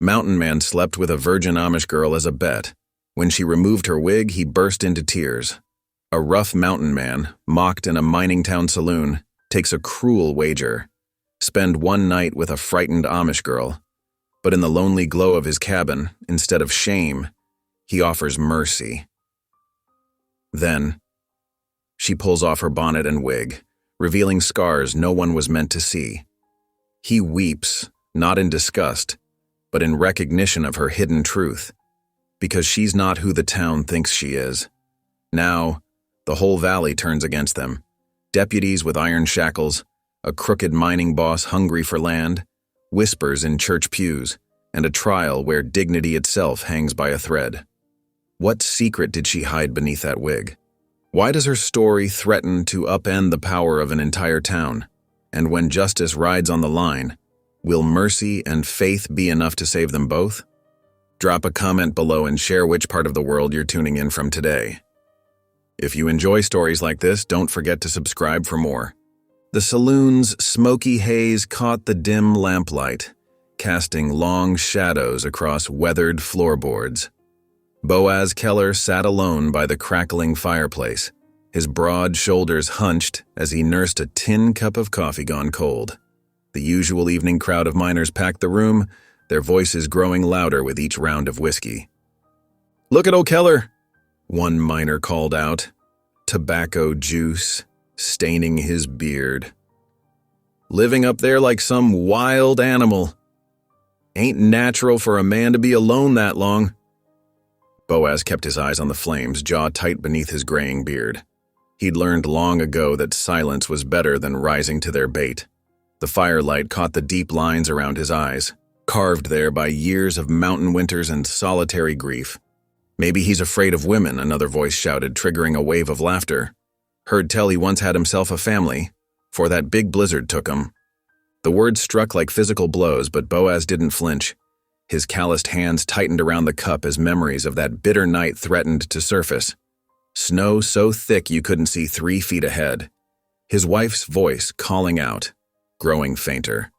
Mountain Man slept with a virgin Amish girl as a bet. When she removed her wig, he burst into tears. A rough mountain man, mocked in a mining town saloon, takes a cruel wager. Spend one night with a frightened Amish girl. But in the lonely glow of his cabin, instead of shame, he offers mercy. Then, she pulls off her bonnet and wig, revealing scars no one was meant to see. He weeps, not in disgust, but in recognition of her hidden truth, because she's not who the town thinks she is. Now, the whole valley turns against them. Deputies with iron shackles, a crooked mining boss hungry for land, whispers in church pews, and a trial where dignity itself hangs by a thread. What secret did she hide beneath that wig? Why does her story threaten to upend the power of an entire town? And when justice rides on the line, will mercy and faith be enough to save them both? Drop a comment below and share which part of the world you're tuning in from today. If you enjoy stories like this, don't forget to subscribe for more. The saloon's smoky haze caught the dim lamplight, casting long shadows across weathered floorboards. Boaz Keller sat alone by the crackling fireplace, his broad shoulders hunched as he nursed a tin cup of coffee gone cold. The usual evening crowd of miners packed the room, their voices growing louder with each round of whiskey. "Look at O'Keller," one miner called out, tobacco juice staining his beard. "Living up there like some wild animal. Ain't natural for a man to be alone that long." Boaz kept his eyes on the flames, jaw tight beneath his graying beard. He'd learned long ago that silence was better than rising to their bait. The firelight caught the deep lines around his eyes, carved there by years of mountain winters and solitary grief. "Maybe he's afraid of women," another voice shouted, triggering a wave of laughter. "Heard tell he once had himself a family, for that big blizzard took him." The words struck like physical blows, but Boaz didn't flinch. His calloused hands tightened around the cup as memories of that bitter night threatened to surface. Snow so thick you couldn't see 3 feet ahead. His wife's voice calling out, growing fainter.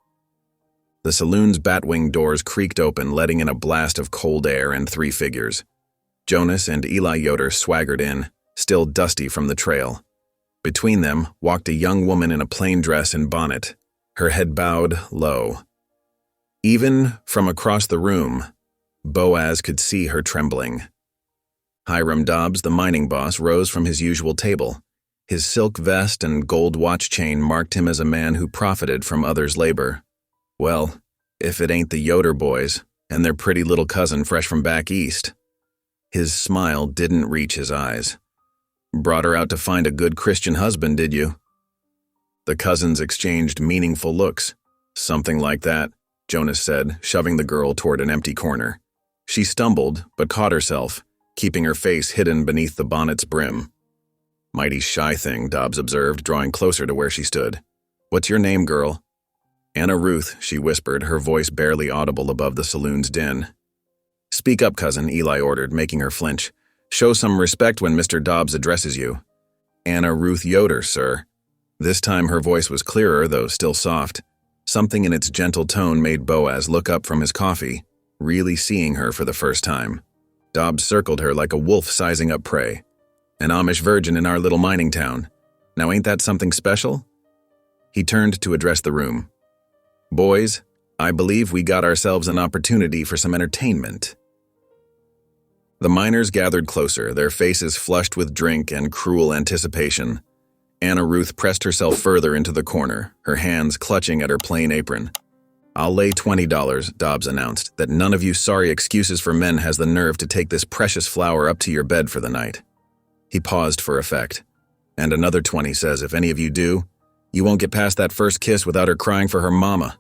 The saloon's batwing doors creaked open, letting in a blast of cold air and 3 figures. Jonas and Eli Yoder swaggered in, still dusty from the trail. Between them walked a young woman in a plain dress and bonnet, her head bowed low. Even from across the room, Boaz could see her trembling. Hiram Dobbs, the mining boss, rose from his usual table. His silk vest and gold watch chain marked him as a man who profited from others' labor. Well, if it ain't the Yoder boys and their pretty little cousin fresh from back east. His smile didn't reach his eyes. "Brought her out to find a good Christian husband, did you?" The cousins exchanged meaningful looks. "Something like that," Jonas said, shoving the girl toward an empty corner. She stumbled, but caught herself, keeping her face hidden beneath the bonnet's brim. "Mighty shy thing," Dobbs observed, drawing closer to where she stood. "What's your name, girl?" "Anna Ruth," she whispered, her voice barely audible above the saloon's din. "Speak up, cousin," Eli ordered, making her flinch. "Show some respect when Mr. Dobbs addresses you." "Anna Ruth Yoder, sir." This time her voice was clearer, though still soft. Something in its gentle tone made Boaz look up from his coffee, really seeing her for the first time. Dobbs circled her like a wolf sizing up prey. "An Amish virgin in our little mining town. Now ain't that something special?" He turned to address the room. "Boys, I believe we got ourselves an opportunity for some entertainment." The miners gathered closer, their faces flushed with drink and cruel anticipation. Anna Ruth pressed herself further into the corner, her hands clutching at her plain apron. "I'll lay $20, Dobbs announced, that none of you sorry excuses for men has the nerve to take this precious flower up to your bed for the night." He paused for effect. "And another 20 says if any of you do, you won't get past that first kiss without her crying for her mama."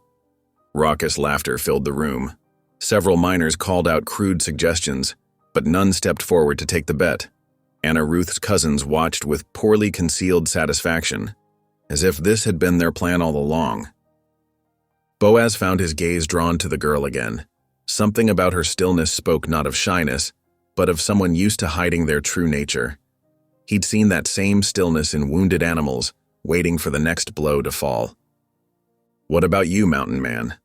Raucous laughter filled the room. Several miners called out crude suggestions, but none stepped forward to take the bet. Anna Ruth's cousins watched with poorly concealed satisfaction, as if this had been their plan all along. Boaz found his gaze drawn to the girl again. Something about her stillness spoke not of shyness, but of someone used to hiding their true nature. He'd seen that same stillness in wounded animals, waiting for the next blow to fall. "What about you, mountain man?"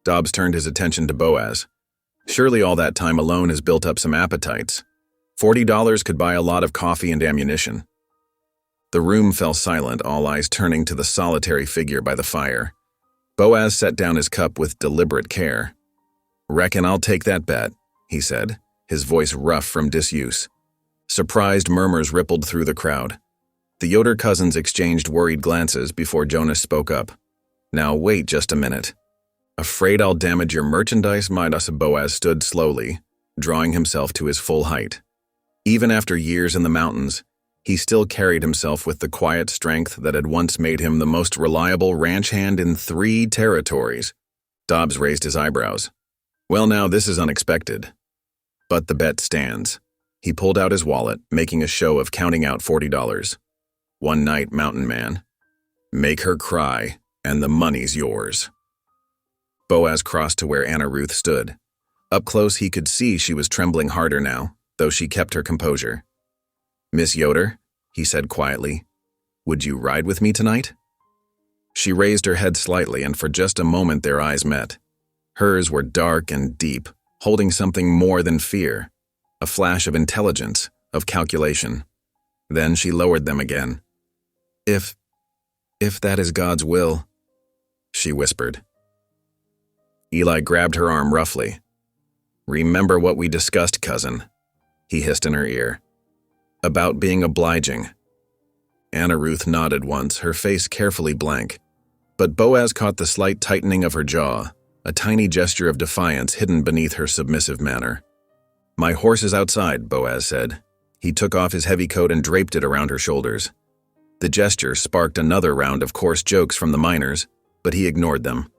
Dobbs turned his attention to Boaz. Surely all that time alone has built up some appetites. $40 could buy a lot of coffee and ammunition. The room fell silent, all eyes turning to the solitary figure by the fire. Boaz set down his cup with deliberate care. "Reckon I'll take that bet," he said, his voice rough from disuse. Surprised murmurs rippled through the crowd. The Yoder cousins exchanged worried glances before Jonas spoke up. "Now wait just a minute. Afraid I'll damage your merchandise, Midas?" Boaz stood slowly, drawing himself to his full height. Even after years in the mountains, he still carried himself with the quiet strength that had once made him the most reliable ranch hand in 3 territories. Dobbs raised his eyebrows. "Well, now this is unexpected. But the bet stands." He pulled out his wallet, making a show of counting out $40. "One night, mountain man. Make her cry, and the money's yours." Boaz crossed to where Anna Ruth stood. Up close, he could see she was trembling harder now, though she kept her composure. "Miss Yoder," he said quietly, "would you ride with me tonight?" She raised her head slightly, and for just a moment their eyes met. Hers were dark and deep, holding something more than fear, a flash of intelligence, of calculation. Then she lowered them again. If that is God's will," she whispered. Eli grabbed her arm roughly. "Remember what we discussed, cousin," he hissed in her ear. "About being obliging." Anna Ruth nodded once, her face carefully blank. But Boaz caught the slight tightening of her jaw, a tiny gesture of defiance hidden beneath her submissive manner. "My horse is outside," Boaz said. He took off his heavy coat and draped it around her shoulders. The gesture sparked another round of coarse jokes from the miners, but he ignored them.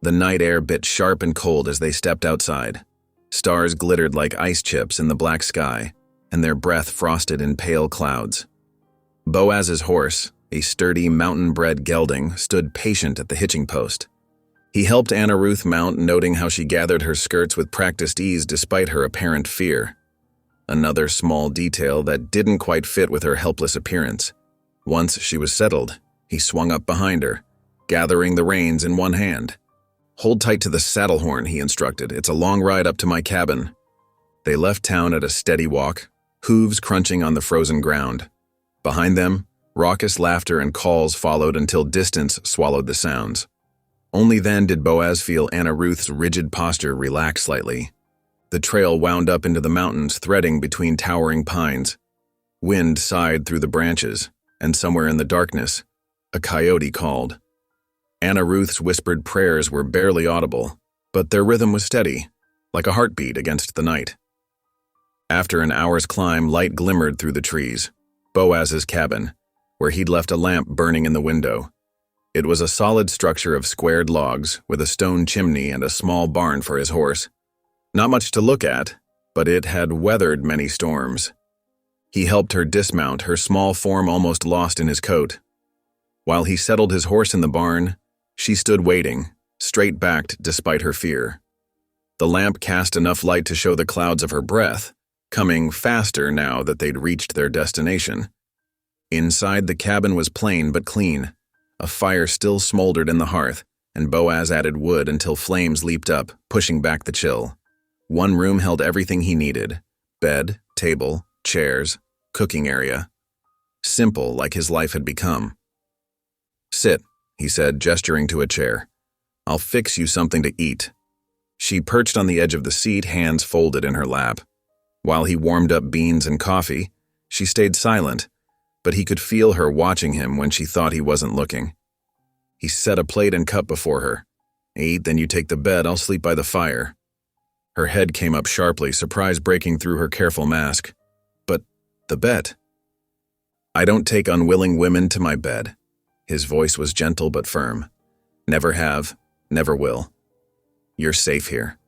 The night air bit sharp and cold as they stepped outside. Stars glittered like ice chips in the black sky, and their breath frosted in pale clouds. Boaz's horse, a sturdy mountain-bred gelding, stood patient at the hitching post. He helped Anna Ruth mount, noting how she gathered her skirts with practiced ease despite her apparent fear. Another small detail that didn't quite fit with her helpless appearance. Once she was settled, he swung up behind her, gathering the reins in one hand. "Hold tight to the saddle horn," he instructed. "It's a long ride up to my cabin." They left town at a steady walk, hooves crunching on the frozen ground. Behind them, raucous laughter and calls followed until distance swallowed the sounds. Only then did Boaz feel Anna Ruth's rigid posture relax slightly. The trail wound up into the mountains, threading between towering pines. Wind sighed through the branches, and somewhere in the darkness, a coyote called. Anna Ruth's whispered prayers were barely audible, but their rhythm was steady, like a heartbeat against the night. After an hour's climb, light glimmered through the trees. Boaz's cabin, where he'd left a lamp burning in the window. It was a solid structure of squared logs, with a stone chimney and a small barn for his horse. Not much to look at, but it had weathered many storms. He helped her dismount, her small form almost lost in his coat. While he settled his horse in the barn, she stood waiting, straight-backed despite her fear. The lamp cast enough light to show the clouds of her breath, coming faster now that they'd reached their destination. Inside, the cabin was plain but clean. A fire still smoldered in the hearth, and Boaz added wood until flames leaped up, pushing back the chill. One room held everything he needed: bed, table, chairs, cooking area. Simple, like his life had become. "Sit," he said, gesturing to a chair. "I'll fix you something to eat." She perched on the edge of the seat, hands folded in her lap. While he warmed up beans and coffee, she stayed silent, but he could feel her watching him when she thought he wasn't looking. He set a plate and cup before her. "Eat, then you take the bed, I'll sleep by the fire." Her head came up sharply, surprise breaking through her careful mask. "But the bed." "I don't take unwilling women to my bed." His voice was gentle but firm. "Never have, never will. You're safe here."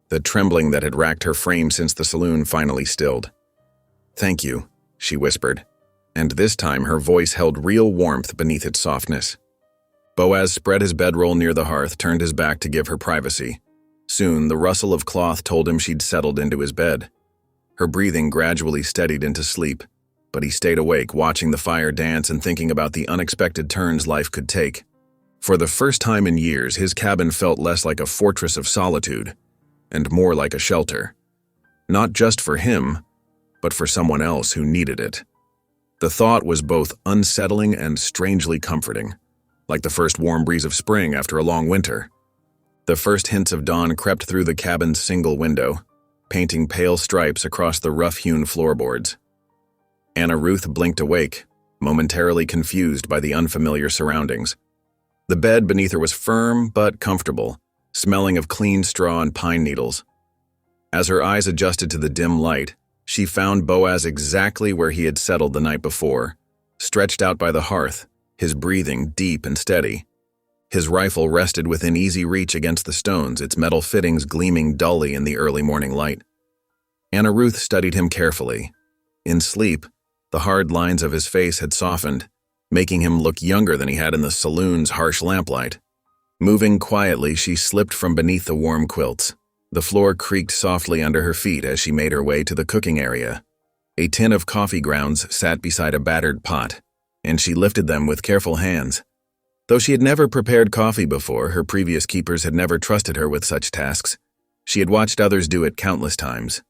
The trembling that had racked her frame since the saloon finally stilled. "Thank you," she whispered, and this time her voice held real warmth beneath its softness. Boaz spread his bedroll near the hearth, turned his back to give her privacy. Soon, the rustle of cloth told him she'd settled into his bed. Her breathing gradually steadied into sleep, but he stayed awake, watching the fire dance and thinking about the unexpected turns life could take. For the first time in years, his cabin felt less like a fortress of solitude and more like a shelter. Not just for him, but for someone else who needed it. The thought was both unsettling and strangely comforting, like the first warm breeze of spring after a long winter. The first hints of dawn crept through the cabin's single window, painting pale stripes across the rough-hewn floorboards. Anna Ruth blinked awake, momentarily confused by the unfamiliar surroundings. The bed beneath her was firm but comfortable, smelling of clean straw and pine needles. As her eyes adjusted to the dim light, she found Boaz exactly where he had settled the night before, stretched out by the hearth, his breathing deep and steady. His rifle rested within easy reach against the stones, its metal fittings gleaming dully in the early morning light. Anna Ruth studied him carefully. In sleep, the hard lines of his face had softened, making him look younger than he had in the saloon's harsh lamplight. Moving quietly, she slipped from beneath the warm quilts. The floor creaked softly under her feet as she made her way to the cooking area. A tin of coffee grounds sat beside a battered pot, and she lifted them with careful hands. Though she had never prepared coffee before, her previous keepers had never trusted her with such tasks. She had watched others do it countless times.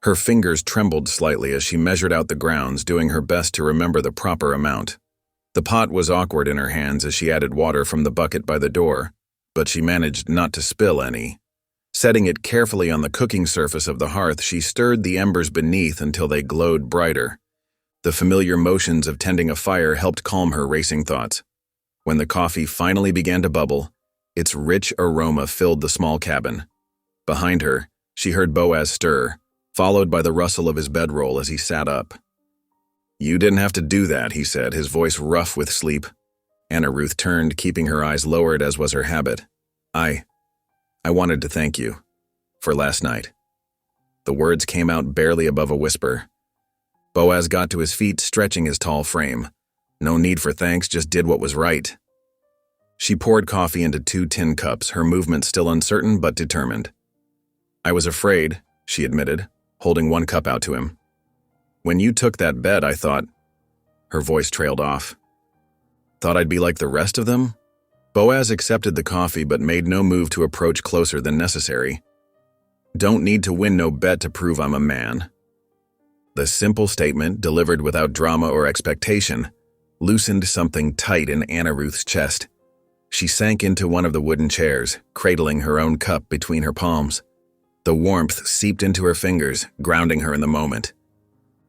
Her fingers trembled slightly as she measured out the grounds, doing her best to remember the proper amount. The pot was awkward in her hands as she added water from the bucket by the door, but she managed not to spill any. Setting it carefully on the cooking surface of the hearth, she stirred the embers beneath until they glowed brighter. The familiar motions of tending a fire helped calm her racing thoughts. When the coffee finally began to bubble, its rich aroma filled the small cabin. Behind her, she heard Boaz stir, followed by the rustle of his bedroll as he sat up. "You didn't have to do that," he said, his voice rough with sleep. Anna Ruth turned, keeping her eyes lowered as was her habit. I wanted to thank you for last night." The words came out barely above a whisper. Boaz got to his feet, stretching his tall frame. No need for thanks, just did what was right. She poured coffee into 2 tin cups, her movement still uncertain but determined. "I was afraid," she admitted, holding 1 cup out to him. "When you took that bed, I thought—" Her voice trailed off. "Thought I'd be like the rest of them?" Boaz accepted the coffee but made no move to approach closer than necessary. "Don't need to win no bet to prove I'm a man." The simple statement, delivered without drama or expectation, loosened something tight in Anna Ruth's chest. She sank into one of the wooden chairs, cradling her own cup between her palms. The warmth seeped into her fingers, grounding her in the moment.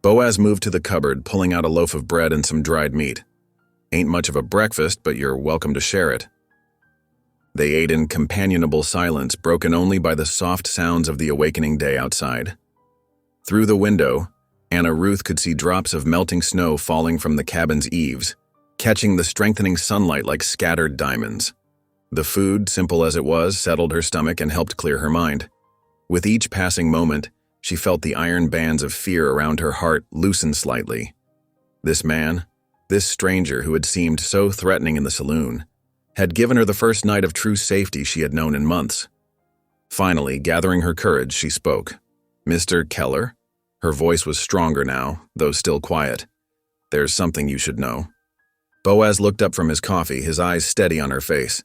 Boaz moved to the cupboard, pulling out a loaf of bread and some dried meat. "Ain't much of a breakfast, but you're welcome to share it." They ate in companionable silence, broken only by the soft sounds of the awakening day outside. Through the window, Anna Ruth could see drops of melting snow falling from the cabin's eaves, catching the strengthening sunlight like scattered diamonds. The food, simple as it was, settled her stomach and helped clear her mind. With each passing moment, she felt the iron bands of fear around her heart loosen slightly. This man, this stranger who had seemed so threatening in the saloon, had given her the first night of true safety she had known in months. Finally, gathering her courage, she spoke. "Mr. Keller?" Her voice was stronger now, though still quiet. "There's something you should know." Boaz looked up from his coffee, his eyes steady on her face.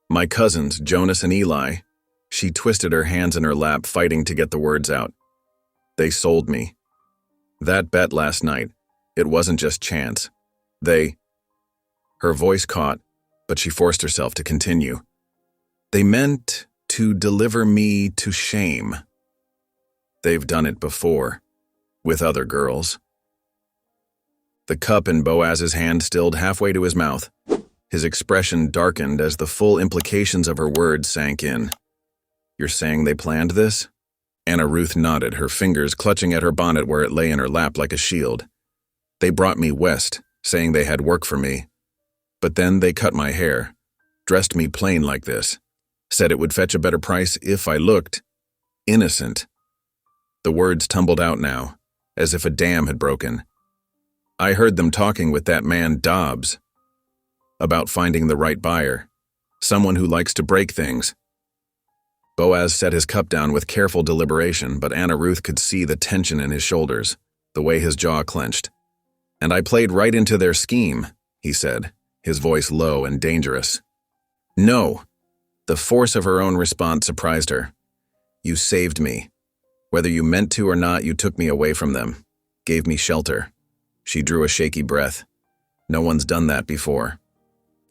"My cousins, Jonas and Eli." She twisted her hands in her lap, fighting to get the words out. "They sold me. That bet last night, it wasn't just chance. Her voice caught, but she forced herself to continue. "They meant to deliver me to shame. They've done it before, with other girls." The cup in Boaz's hand stilled halfway to his mouth. His expression darkened as the full implications of her words sank in. "You're saying they planned this?" Anna Ruth nodded, her fingers clutching at her bonnet where it lay in her lap like a shield. "They brought me west, saying they had work for me. But then they cut my hair, dressed me plain like this, said it would fetch a better price if I looked innocent." The words tumbled out now, as if a dam had broken. "I heard them talking with that man Dobbs about finding the right buyer, someone who likes to break things." Boaz set his cup down with careful deliberation, but Anna Ruth could see the tension in his shoulders, the way his jaw clenched. "And I played right into their scheme," he said, his voice low and dangerous. "No." The force of her own response surprised her. You saved me. Whether you meant to or not, you took me away from them, gave me shelter." She drew a shaky breath. No one's done that before.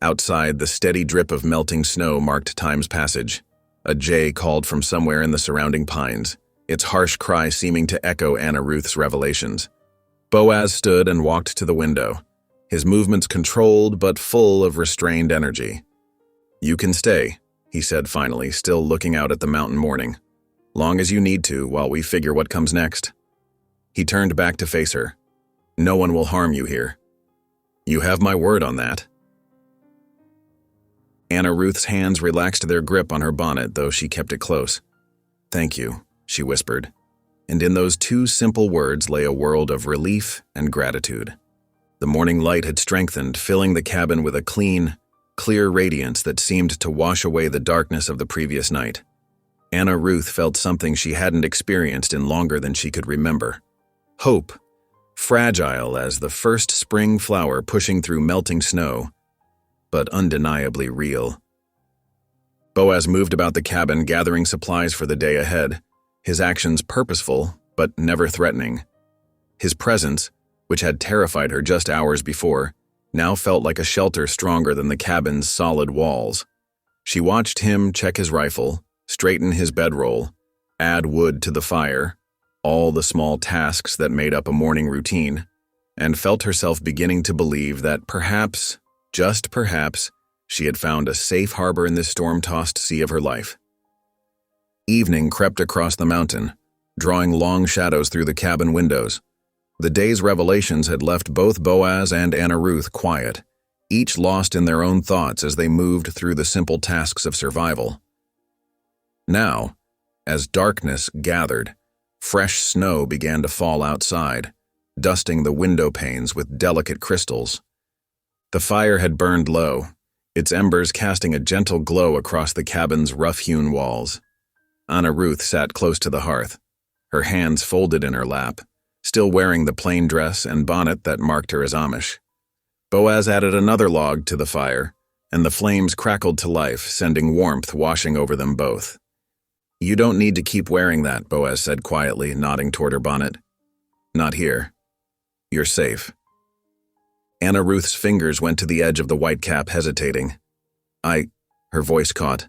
Outside, the steady drip of melting snow marked time's passage. A jay called from somewhere in the surrounding pines, its harsh cry seeming to echo Anna Ruth's revelations. Boaz stood and walked to the window, his movements controlled but full of restrained energy. "You can stay," he said finally, still looking out at the mountain morning. "Long as you need to, while we figure what comes next." He turned back to face her. "No one will harm you here." "You have my word on that." Anna Ruth's hands relaxed their grip on her bonnet, though she kept it close. "Thank you," she whispered, and in those two simple words lay a world of relief and gratitude. The morning light had strengthened, filling the cabin with a clean, clear radiance that seemed to wash away the darkness of the previous night. Anna Ruth felt something she hadn't experienced in longer than she could remember. Hope, fragile as the first spring flower pushing through melting snow, but undeniably real. Boaz moved about the cabin, gathering supplies for the day ahead, his actions purposeful but never threatening. His presence, which had terrified her just hours before, now felt like a shelter stronger than the cabin's solid walls. She watched him check his rifle, straighten his bedroll, add wood to the fire, all the small tasks that made up a morning routine, and felt herself beginning to believe that perhaps, just perhaps, she had found a safe harbor in this storm-tossed sea of her life. Evening crept across the mountain, drawing long shadows through the cabin windows. The day's revelations had left both Boaz and Anna Ruth quiet, each lost in their own thoughts as they moved through the simple tasks of survival. Now, as darkness gathered, fresh snow began to fall outside, dusting the window panes with delicate crystals. The fire had burned low, its embers casting a gentle glow across the cabin's rough-hewn walls. Anna Ruth sat close to the hearth, her hands folded in her lap, still wearing the plain dress and bonnet that marked her as Amish. Boaz added another log to the fire, and the flames crackled to life, sending warmth washing over them both. "You don't need to keep wearing that," Boaz said quietly, nodding toward her bonnet. "Not here. You're safe." Anna Ruth's fingers went to the edge of the white cap, hesitating. Her voice caught.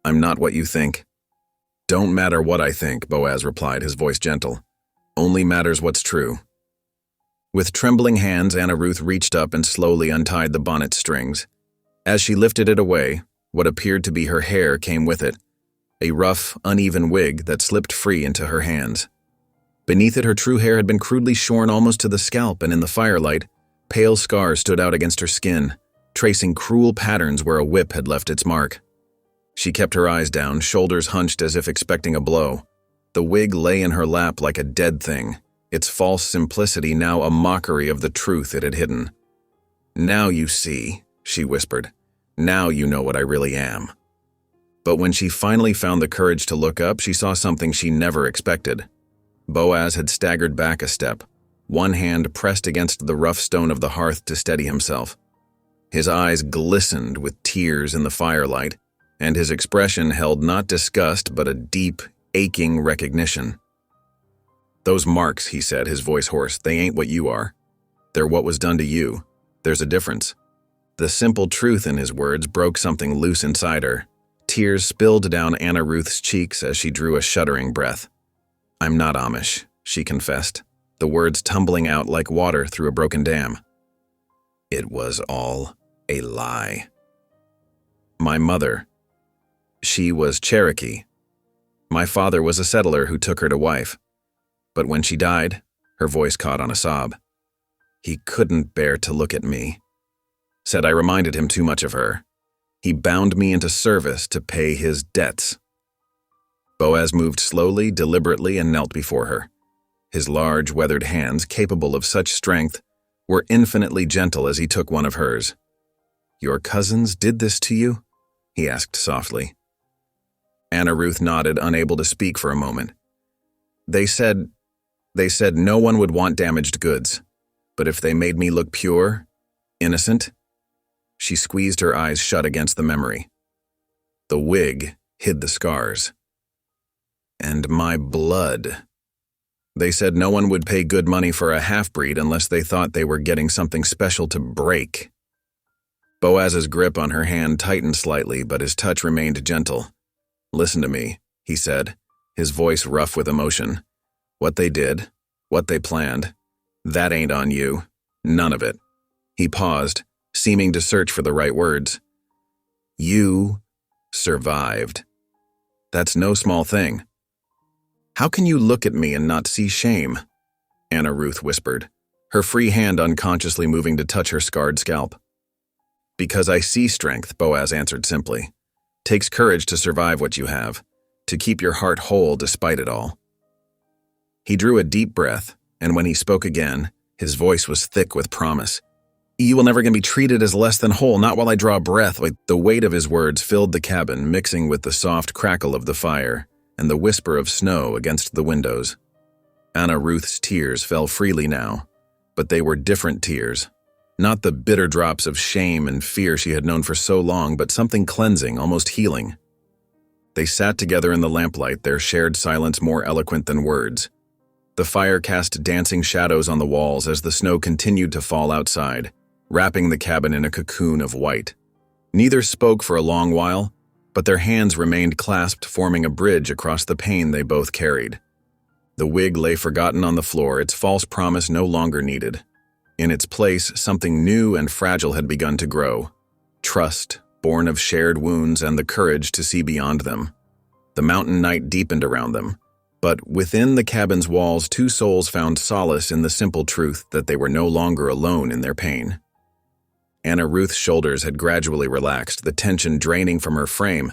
"I'm not what you think." "Don't matter what I think," Boaz replied, his voice gentle. "Only matters what's true." With trembling hands, Anna Ruth reached up and slowly untied the bonnet strings. As she lifted it away, what appeared to be her hair came with it, a rough, uneven wig that slipped free into her hands. Beneath it, her true hair had been crudely shorn almost to the scalp, and in the firelight, pale scars stood out against her skin, tracing cruel patterns where a whip had left its mark. She kept her eyes down, shoulders hunched as if expecting a blow. The wig lay in her lap like a dead thing, its false simplicity now a mockery of the truth it had hidden. "Now you see," she whispered. "Now you know what I really am." But when she finally found the courage to look up, she saw something she never expected. Boaz had staggered back a step, one hand pressed against the rough stone of the hearth to steady himself. His eyes glistened with tears in the firelight, and his expression held not disgust but a deep, aching recognition. "Those marks," he said, his voice hoarse, "they ain't what you are. They're what was done to you. There's a difference." The simple truth in his words broke something loose inside her. Tears spilled down Anna Ruth's cheeks as she drew a shuddering breath. "I'm not Amish," she confessed, the words tumbling out like water through a broken dam. "It was all a lie. My mother, she was Cherokee. My father was a settler who took her to wife. But when she died," her voice caught on a sob, "he couldn't bear to look at me. Said I reminded him too much of her. He bound me into service to pay his debts." Boaz moved slowly, deliberately, and knelt before her. His large, weathered hands, capable of such strength, were infinitely gentle as he took one of hers. "Your cousins did this to you?" he asked softly. Anna Ruth nodded, unable to speak for a moment. They said no one would want damaged goods, but if they made me look pure, innocent." She squeezed her eyes shut against the memory. The wig hid the scars. And my blood. They said no one would pay good money for a half-breed unless they thought they were getting something special to break. Boaz's grip on her hand tightened slightly, but his touch remained gentle. "Listen to me," he said, his voice rough with emotion. "What they did, what they planned, that ain't on you. None of it." He paused, seeming to search for the right words. "You survived. That's no small thing. How can you look at me and not see shame?" Anna Ruth whispered, her free hand unconsciously moving to touch her scarred scalp. "Because I see strength," Boaz answered simply. "Takes courage to survive what you have, to keep your heart whole despite it all." He drew a deep breath, and when he spoke again, his voice was thick with promise. "You will never be treated as less than whole, not while I draw breath." The weight of his words filled the cabin, mixing with the soft crackle of the fire and the whisper of snow against the windows. Anna Ruth's tears fell freely now, but they were different tears. Not the bitter drops of shame and fear she had known for so long, but something cleansing, almost healing. They sat together in the lamplight, their shared silence more eloquent than words. The fire cast dancing shadows on the walls as the snow continued to fall outside, wrapping the cabin in a cocoon of white. Neither spoke for a long while, but their hands remained clasped, forming a bridge across the pain they both carried. The wig lay forgotten on the floor, its false promise no longer needed. In its place, something new and fragile had begun to grow. Trust, born of shared wounds and the courage to see beyond them. The mountain night deepened around them, but within the cabin's walls, two souls found solace in the simple truth that they were no longer alone in their pain. Anna Ruth's shoulders had gradually relaxed, the tension draining from her frame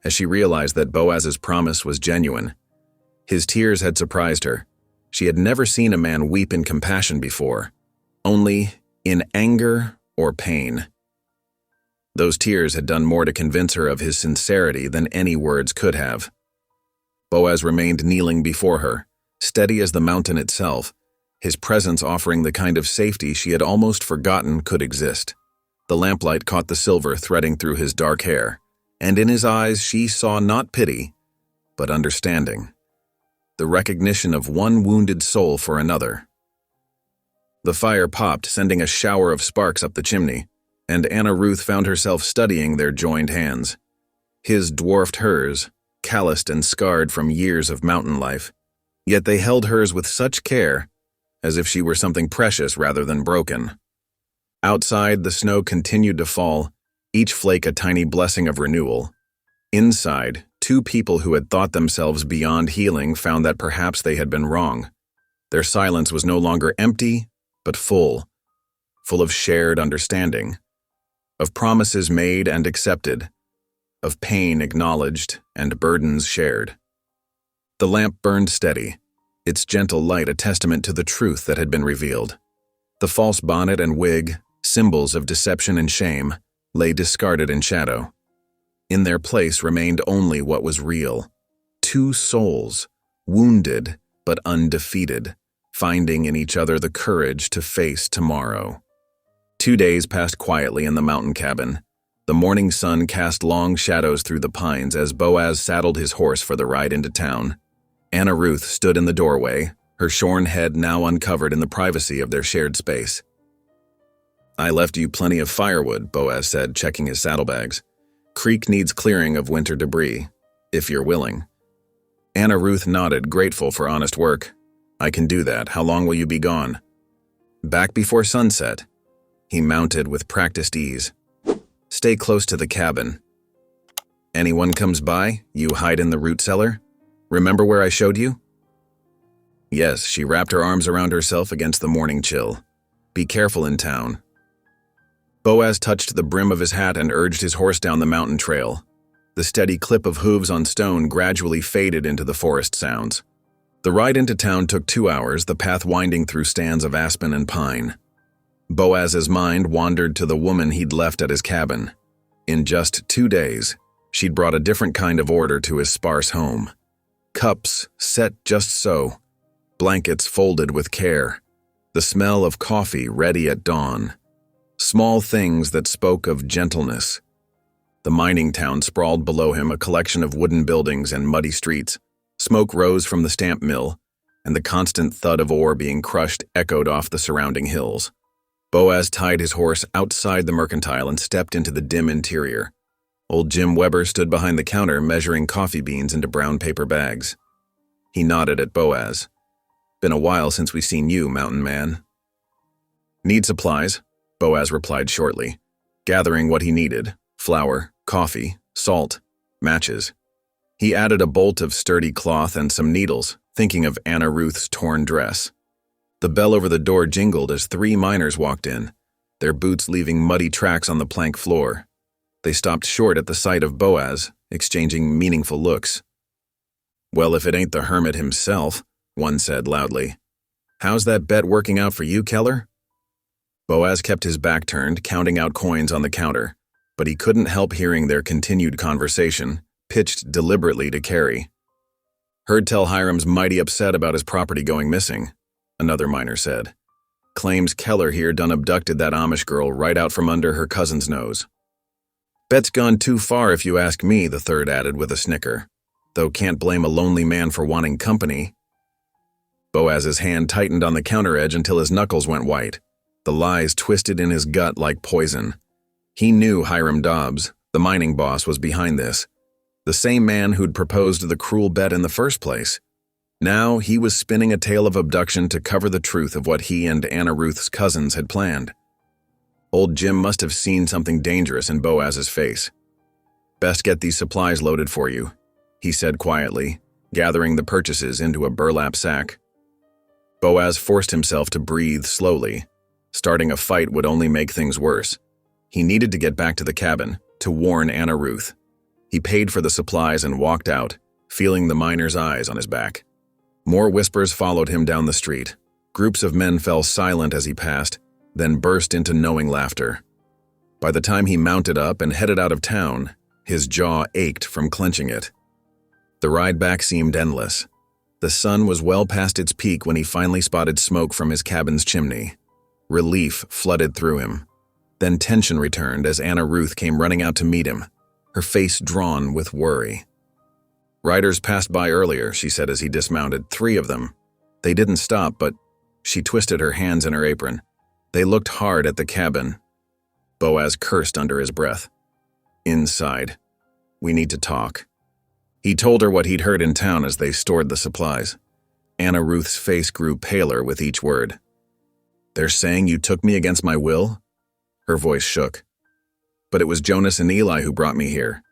as she realized that Boaz's promise was genuine. His tears had surprised her. She had never seen a man weep in compassion before, only in anger or pain. Those tears had done more to convince her of his sincerity than any words could have. Boaz remained kneeling before her, steady as the mountain itself, his presence offering the kind of safety she had almost forgotten could exist. The lamplight caught the silver threading through his dark hair, and in his eyes she saw not pity, but understanding. The recognition of one wounded soul for another. The fire popped, sending a shower of sparks up the chimney, and Anna Ruth found herself studying their joined hands. His dwarfed hers, calloused and scarred from years of mountain life, yet they held hers with such care, as if she were something precious rather than broken. Outside, the snow continued to fall, each flake a tiny blessing of renewal. Inside, two people who had thought themselves beyond healing found that perhaps they had been wrong. Their silence was no longer empty, but full of shared understanding, of promises made and accepted, of pain acknowledged and burdens shared. The lamp burned steady, its gentle light a testament to the truth that had been revealed. The false bonnet and wig, symbols of deception and shame, lay discarded in shadow. In their place remained only what was real. Two souls, wounded but undefeated, finding in each other the courage to face tomorrow. 2 days passed quietly in the mountain cabin. The morning sun cast long shadows through the pines as Boaz saddled his horse for the ride into town. Anna Ruth stood in the doorway, her shorn head now uncovered in the privacy of their shared space. "I left you plenty of firewood," Boaz said, checking his saddlebags. "Creek needs clearing of winter debris, if you're willing." Anna Ruth nodded, grateful for honest work. "I can do that. How long will you be gone?" "Back before sunset." He mounted with practiced ease. "Stay close to the cabin. Anyone comes by, you hide in the root cellar. Remember where I showed you?" Yes, she wrapped her arms around herself against the morning chill. "Be careful in town." Boaz touched the brim of his hat and urged his horse down the mountain trail. The steady clip of hooves on stone gradually faded into the forest sounds. The ride into town took 2 hours, the path winding through stands of aspen and pine. Boaz's mind wandered to the woman he'd left at his cabin. In just 2 days, she'd brought a different kind of order to his sparse home. Cups set just so, blankets folded with care, the smell of coffee ready at dawn. Small things that spoke of gentleness. The mining town sprawled below him, a collection of wooden buildings and muddy streets. Smoke rose from the stamp mill, and the constant thud of ore being crushed echoed off the surrounding hills. Boaz tied his horse outside the mercantile and stepped into the dim interior. Old Jim Weber stood behind the counter measuring coffee beans into brown paper bags. He nodded at Boaz. "Been a while since we seen you, mountain man." "Need supplies," Boaz replied shortly, gathering what he needed: flour, coffee, salt, matches. He added a bolt of sturdy cloth and some needles, thinking of Anna Ruth's torn dress. The bell over the door jingled as 3 miners walked in, their boots leaving muddy tracks on the plank floor. They stopped short at the sight of Boaz, exchanging meaningful looks. "Well, if it ain't the hermit himself," one said loudly. "How's that bet working out for you, Keller?" Boaz kept his back turned, counting out coins on the counter, but he couldn't help hearing their continued conversation, pitched deliberately to Carrie. "Heard tell Hiram's mighty upset about his property going missing," another miner said. "Claims Keller here done abducted that Amish girl right out from under her cousin's nose." "Bet's gone too far if you ask me," the third added with a snicker, "though can't blame a lonely man for wanting company." Boaz's hand tightened on the counter edge until his knuckles went white. The lies twisted in his gut like poison. He knew Hiram Dobbs, the mining boss, was behind this. The same man who'd proposed the cruel bet in the first place. Now he was spinning a tale of abduction to cover the truth of what he and Anna Ruth's cousins had planned. Old Jim must have seen something dangerous in Boaz's face. "Best get these supplies loaded for you," he said quietly, gathering the purchases into a burlap sack. Boaz forced himself to breathe slowly. Starting a fight would only make things worse. He needed to get back to the cabin, to warn Anna Ruth. He paid for the supplies and walked out, feeling the miner's eyes on his back. More whispers followed him down the street. Groups of men fell silent as he passed, then burst into knowing laughter. By the time he mounted up and headed out of town, his jaw ached from clenching it. The ride back seemed endless. The sun was well past its peak when he finally spotted smoke from his cabin's chimney. Relief flooded through him. Then tension returned as Anna Ruth came running out to meet him, her face drawn with worry. "Riders passed by earlier," she said as he dismounted, 3 of them. "They didn't stop, but—" She twisted her hands in her apron. "They looked hard at the cabin." Boaz cursed under his breath. "Inside. We need to talk." He told her what he'd heard in town as they stored the supplies. Anna Ruth's face grew paler with each word. "They're saying you took me against my will?" Her voice shook. "But it was Jonas and Eli who brought me here.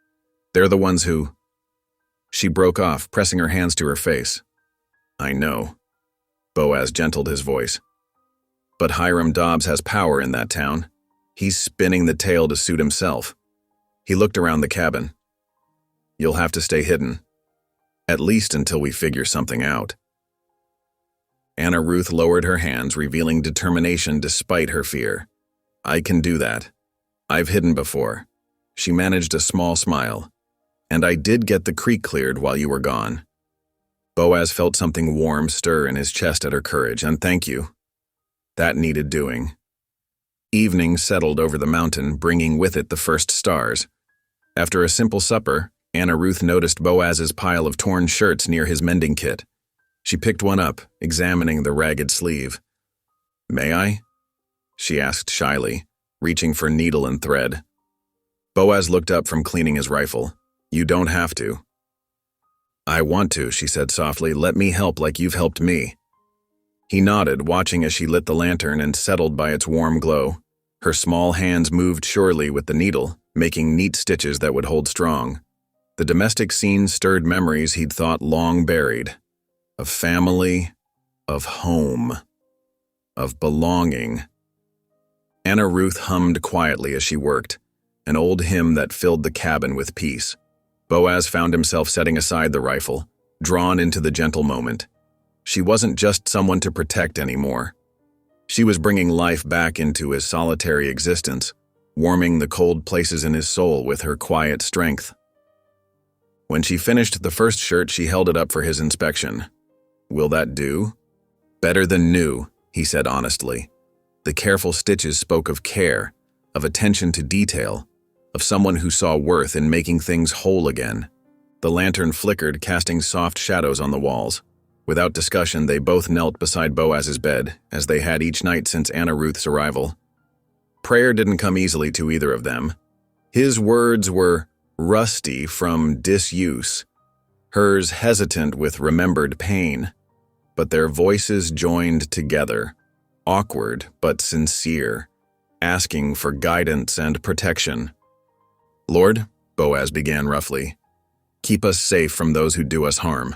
They're the ones who—" She broke off, pressing her hands to her face. "I know." Boaz gentled his voice. "But Hiram Dobbs has power in that town. He's spinning the tale to suit himself." He looked around the cabin. "You'll have to stay hidden. At least until we figure something out." Anna Ruth lowered her hands, revealing determination despite her fear. "I can do that. I've hidden before." She managed a small smile. "And I did get the creek cleared while you were gone." Boaz felt something warm stir in his chest at her courage, and thank you. That needed doing. Evening settled over the mountain, bringing with it the first stars. After a simple supper, Anna Ruth noticed Boaz's pile of torn shirts near his mending kit. She picked one up, examining the ragged sleeve. "May I?" she asked shyly, reaching for needle and thread. Boaz looked up from cleaning his rifle. "You don't have to." "I want to," she said softly. "Let me help like you've helped me." He nodded, watching as she lit the lantern and settled by its warm glow. Her small hands moved surely with the needle, making neat stitches that would hold strong. The domestic scene stirred memories he'd thought long buried. Of family, of home, of belonging. Anna Ruth hummed quietly as she worked, an old hymn that filled the cabin with peace. Boaz found himself setting aside the rifle, drawn into the gentle moment. She wasn't just someone to protect anymore. She was bringing life back into his solitary existence, warming the cold places in his soul with her quiet strength. When she finished the first shirt, she held it up for his inspection. "Will that do?" "Better than new," he said honestly. The careful stitches spoke of care, of attention to detail, of someone who saw worth in making things whole again. The lantern flickered, casting soft shadows on the walls. Without discussion, they both knelt beside Boaz's bed, as they had each night since Anna Ruth's arrival. Prayer didn't come easily to either of them. His words were rusty from disuse, hers hesitant with remembered pain, but their voices joined together, awkward but sincere, asking for guidance and protection. "Lord," Boaz began roughly, "keep us safe from those who do us harm."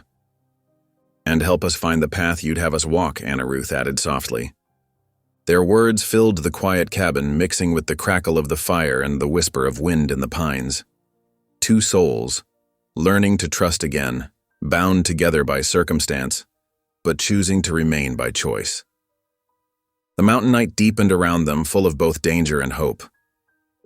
"And help us find the path you'd have us walk," Anna Ruth added softly. Their words filled the quiet cabin, mixing with the crackle of the fire and the whisper of wind in the pines. Two souls, learning to trust again, bound together by circumstance, but choosing to remain by choice. The mountain night deepened around them, full of both danger and hope.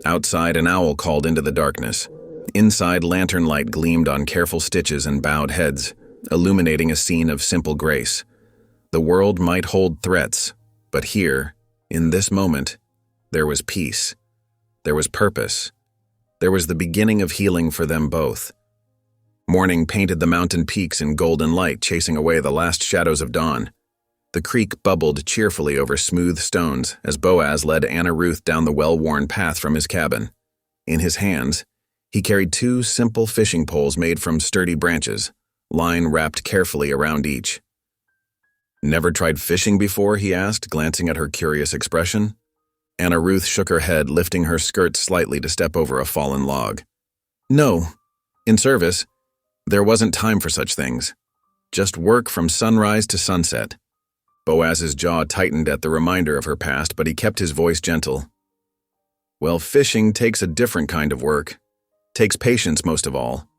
Outside, an owl called into the darkness. Inside, lantern light gleamed on careful stitches and bowed heads, illuminating a scene of simple grace. The world might hold threats, but here, in this moment, there was peace. There was purpose. There was the beginning of healing for them both. Morning painted the mountain peaks in golden light, chasing away the last shadows of dawn. The creek bubbled cheerfully over smooth stones as Boaz led Anna Ruth down the well-worn path from his cabin. In his hands, he carried two simple fishing poles made from sturdy branches, line wrapped carefully around each. "Never tried fishing before?" he asked, glancing at her curious expression. Anna Ruth shook her head, lifting her skirt slightly to step over a fallen log. "No. In service, there wasn't time for such things. Just work from sunrise to sunset." Boaz's jaw tightened at the reminder of her past, but he kept his voice gentle. "Well, fishing takes a different kind of work. Takes patience most of all."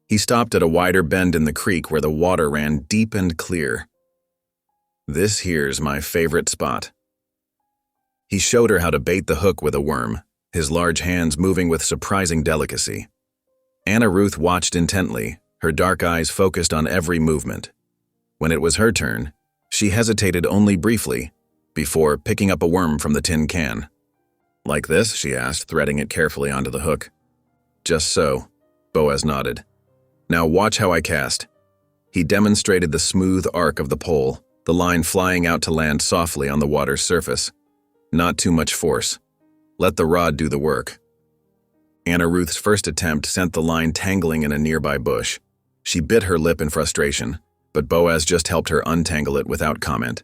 He stopped at a wider bend in the creek where the water ran deep and clear. "This here's my favorite spot." He showed her how to bait the hook with a worm, his large hands moving with surprising delicacy. Anna Ruth watched intently, her dark eyes focused on every movement. When it was her turn, she hesitated only briefly, before picking up a worm from the tin can. "Like this?" she asked, threading it carefully onto the hook. "Just so," Boaz nodded. "Now watch how I cast." He demonstrated the smooth arc of the pole, the line flying out to land softly on the water's surface. Not too much force. Let the rod do the work. Anna Ruth's first attempt sent the line tangling in a nearby bush. She bit her lip in frustration, but Boaz just helped her untangle it without comment.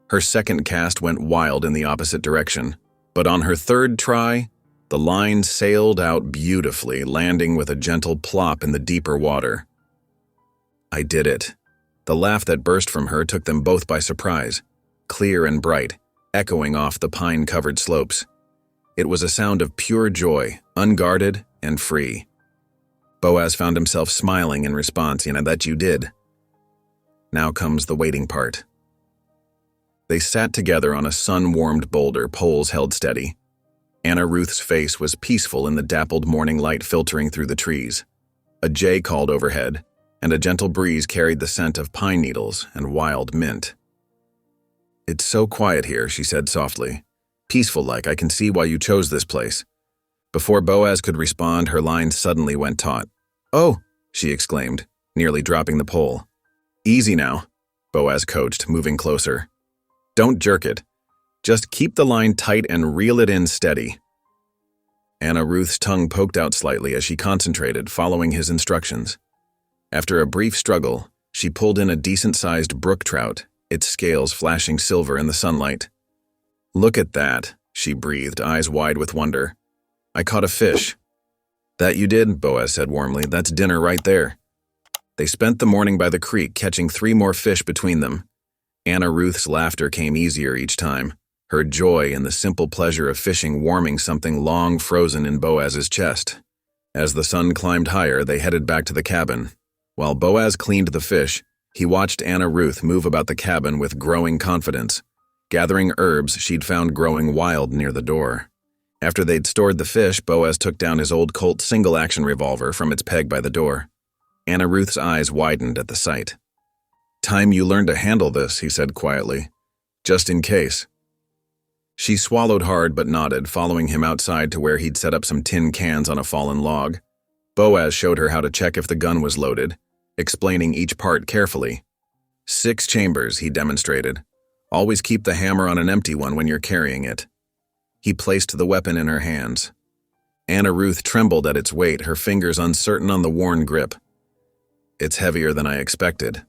Her second cast went wild in the opposite direction, but on her third try, the line sailed out beautifully, landing with a gentle plop in the deeper water. "I did it." The laugh that burst from her took them both by surprise, clear and bright, echoing off the pine-covered slopes. It was a sound of pure joy, unguarded and free. Boaz found himself smiling in response. "You know, that you did." Now comes the waiting part. They sat together on a sun-warmed boulder, poles held steady. Anna Ruth's face was peaceful in the dappled morning light filtering through the trees. A jay called overhead, and a gentle breeze carried the scent of pine needles and wild mint. "It's so quiet here," she said softly. "Peaceful-like. I can see why you chose this place." Before Boaz could respond, her line suddenly went taut. "Oh!" she exclaimed, nearly dropping the pole. "Easy now," Boaz coached, moving closer. "Don't jerk it. Just keep the line tight and reel it in steady." Anna Ruth's tongue poked out slightly as she concentrated, following his instructions. After a brief struggle, she pulled in a decent-sized brook trout, its scales flashing silver in the sunlight. "Look at that," she breathed, eyes wide with wonder. "I caught a fish." "That you did," Boaz said warmly. "That's dinner right there." They spent the morning by the creek, catching 3 more fish between them. Anna Ruth's laughter came easier each time, her joy in the simple pleasure of fishing warming something long frozen in Boaz's chest. As the sun climbed higher, they headed back to the cabin. While Boaz cleaned the fish, he watched Anna Ruth move about the cabin with growing confidence, gathering herbs she'd found growing wild near the door. After they'd stored the fish, Boaz took down his old Colt single-action revolver from its peg by the door. Anna Ruth's eyes widened at the sight. "Time you learned to handle this," he said quietly. "Just in case." She swallowed hard but nodded, following him outside to where he'd set up some tin cans on a fallen log. Boaz showed her how to check if the gun was loaded, explaining each part carefully. 6 chambers, he demonstrated. Always keep the hammer on an empty one when you're carrying it. He placed the weapon in her hands. Anna Ruth trembled at its weight, her fingers uncertain on the worn grip. It's heavier than I expected.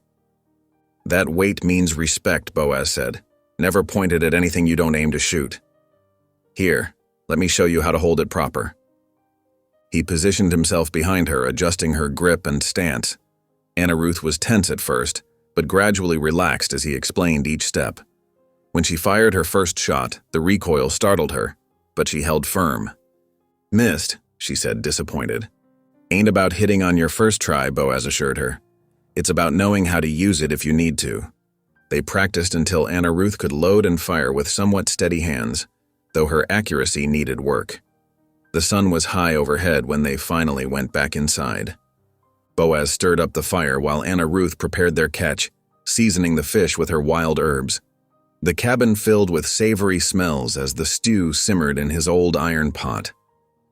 That weight means respect, Boaz said. Never point it at anything you don't aim to shoot. Here, let me show you how to hold it proper. He positioned himself behind her, adjusting her grip and stance. Anna Ruth was tense at first, but gradually relaxed as he explained each step. When she fired her first shot, the recoil startled her, but she held firm. Missed, she said, disappointed. Ain't about hitting on your first try, Boaz assured her. It's about knowing how to use it if you need to. They practiced until Anna Ruth could load and fire with somewhat steady hands, though her accuracy needed work. The sun was high overhead when they finally went back inside. Boaz stirred up the fire while Anna Ruth prepared their catch, seasoning the fish with her wild herbs. The cabin filled with savory smells as the stew simmered in his old iron pot.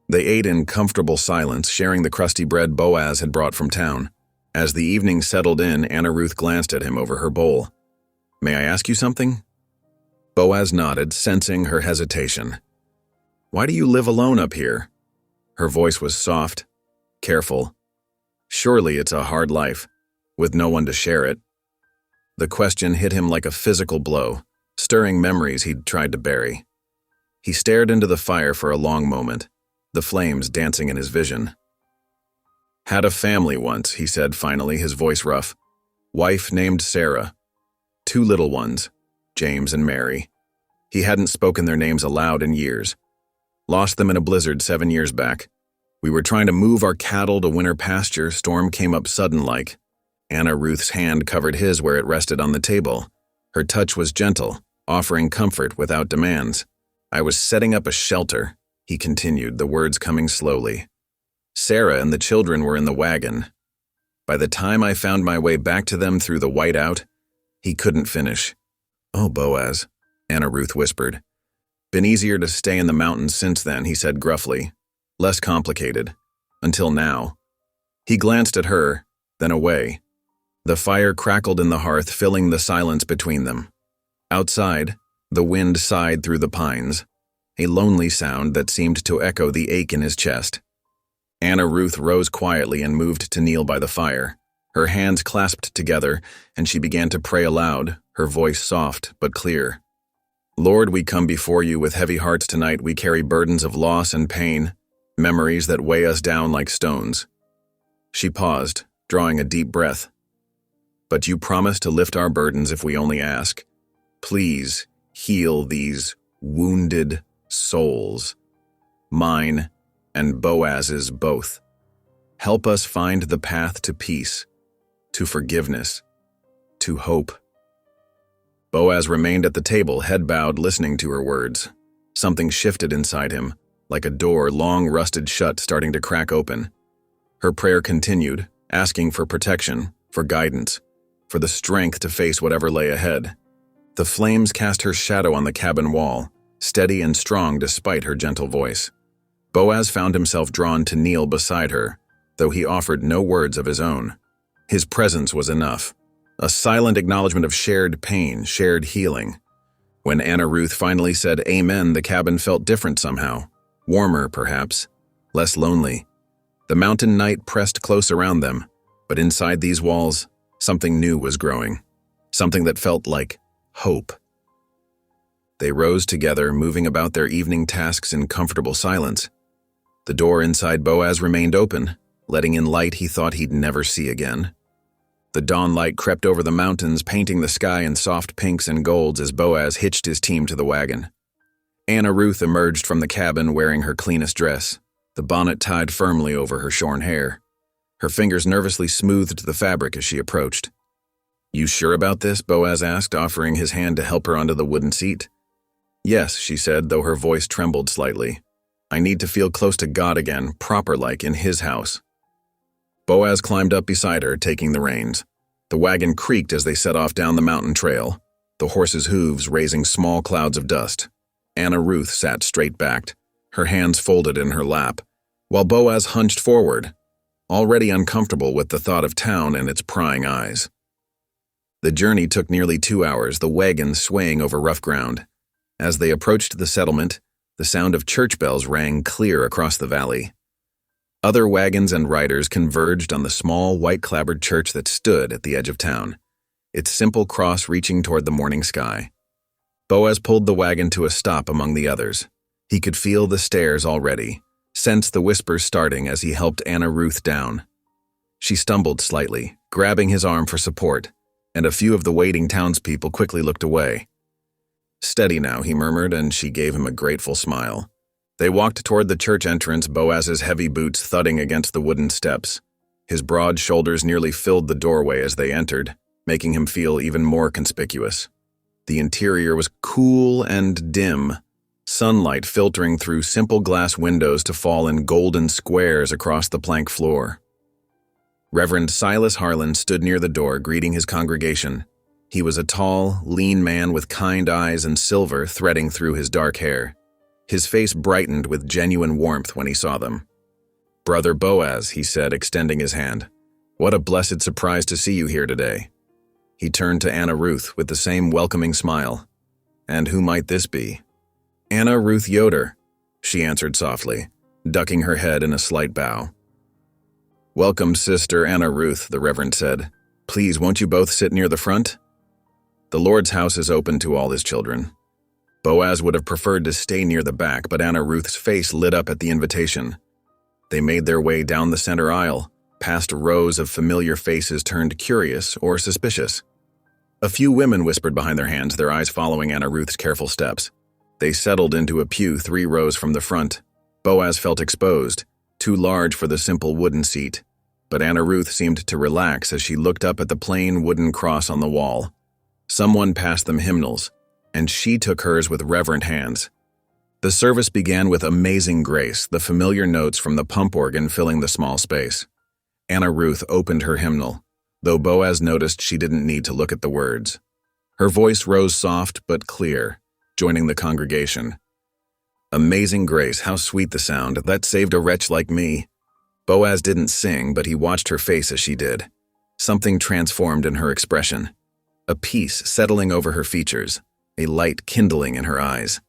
They ate in comfortable silence, sharing the crusty bread Boaz had brought from town. As the evening settled in, Anna Ruth glanced at him over her bowl. May I ask you something? Boaz nodded, sensing her hesitation. Why do you live alone up here? Her voice was soft, careful. Surely it's a hard life, with no one to share it. The question hit him like a physical blow, stirring memories he'd tried to bury. He stared into the fire for a long moment, the flames dancing in his vision. Had a family once, he said finally, his voice rough. Wife named Sarah. 2 little ones, James and Mary. He hadn't spoken their names aloud in years. Lost them in a blizzard 7 years back. We were trying to move our cattle to winter pasture. Storm came up sudden-like. Anna Ruth's hand covered his where it rested on the table. Her touch was gentle, offering comfort without demands. I was setting up a shelter, he continued, the words coming slowly. Sarah and the children were in the wagon. By the time I found my way back to them through the whiteout, he couldn't finish. Oh, Boaz, Anna Ruth whispered. Been easier to stay in the mountains since then, he said gruffly. Less complicated. Until now. He glanced at her, then away. The fire crackled in the hearth, filling the silence between them. Outside, the wind sighed through the pines, a lonely sound that seemed to echo the ache in his chest. Anna Ruth rose quietly and moved to kneel by the fire. Her hands clasped together, and she began to pray aloud, her voice soft but clear. Lord, we come before you with heavy hearts tonight. We carry burdens of loss and pain, memories that weigh us down like stones. She paused, drawing a deep breath. But you promise to lift our burdens if we only ask. Please heal these wounded souls, mine and Boaz's both. Help us find the path to peace, to forgiveness, to hope. Boaz remained at the table, head bowed, listening to her words. Something shifted inside him, like a door long rusted shut starting to crack open. Her prayer continued, asking for protection, for guidance, for the strength to face whatever lay ahead. The flames cast her shadow on the cabin wall, steady and strong despite her gentle voice. Boaz found himself drawn to kneel beside her, though he offered no words of his own. His presence was enough, a silent acknowledgement of shared pain, shared healing. When Anna Ruth finally said amen, the cabin felt different somehow, warmer perhaps, less lonely. The mountain night pressed close around them, but inside these walls, something new was growing, something that felt like hope. They rose together, moving about their evening tasks in comfortable silence. The door inside Boaz remained open, letting in light he thought he'd never see again. The dawn light crept over the mountains, painting the sky in soft pinks and golds as Boaz hitched his team to the wagon. Anna Ruth emerged from the cabin wearing her cleanest dress, the bonnet tied firmly over her shorn hair. Her fingers nervously smoothed the fabric as she approached. You sure about this? Boaz asked, offering his hand to help her onto the wooden seat. Yes, she said, though her voice trembled slightly. I need to feel close to God again, proper-like in his house. Boaz climbed up beside her, taking the reins. The wagon creaked as they set off down the mountain trail, the horses' hooves raising small clouds of dust. Anna Ruth sat straight-backed, her hands folded in her lap, while Boaz hunched forward, already uncomfortable with the thought of town and its prying eyes. The journey took nearly 2 hours, the wagon swaying over rough ground. As they approached the settlement, the sound of church bells rang clear across the valley. Other wagons and riders converged on the small, white-clapboard church that stood at the edge of town, its simple cross reaching toward the morning sky. Boaz pulled the wagon to a stop among the others. He could feel the stares already, sensed the whispers starting as he helped Anna Ruth down. She stumbled slightly, grabbing his arm for support, and a few of the waiting townspeople quickly looked away. "Steady now," he murmured, and she gave him a grateful smile. They walked toward the church entrance, Boaz's heavy boots thudding against the wooden steps. His broad shoulders nearly filled the doorway as they entered, making him feel even more conspicuous. The interior was cool and dim, sunlight filtering through simple glass windows to fall in golden squares across the plank floor. Reverend Silas Harlan stood near the door, greeting his congregation. He was a tall, lean man with kind eyes and silver threading through his dark hair. His face brightened with genuine warmth when he saw them. "Brother Boaz," he said, extending his hand. "What a blessed surprise to see you here today." He turned to Anna Ruth with the same welcoming smile. "And who might this be?" "Anna Ruth Yoder," she answered softly, ducking her head in a slight bow. "Welcome, Sister Anna Ruth," the Reverend said. "Please, won't you both sit near the front? The Lord's house is open to all his children." Boaz would have preferred to stay near the back, but Anna Ruth's face lit up at the invitation. They made their way down the center aisle, past rows of familiar faces turned curious or suspicious. A few women whispered behind their hands, their eyes following Anna Ruth's careful steps. They settled into a pew 3 rows from the front. Boaz felt exposed, too large for the simple wooden seat, but Anna Ruth seemed to relax as she looked up at the plain wooden cross on the wall. Someone passed them hymnals, and she took hers with reverent hands. The service began with Amazing Grace, the familiar notes from the pump organ filling the small space. Anna Ruth opened her hymnal, though Boaz noticed she didn't need to look at the words. Her voice rose soft but clear, joining the congregation. "Amazing Grace, how sweet the sound, that saved a wretch like me." Boaz didn't sing, but he watched her face as she did. Something transformed in her expression. A peace settling over her features, a light kindling in her eyes.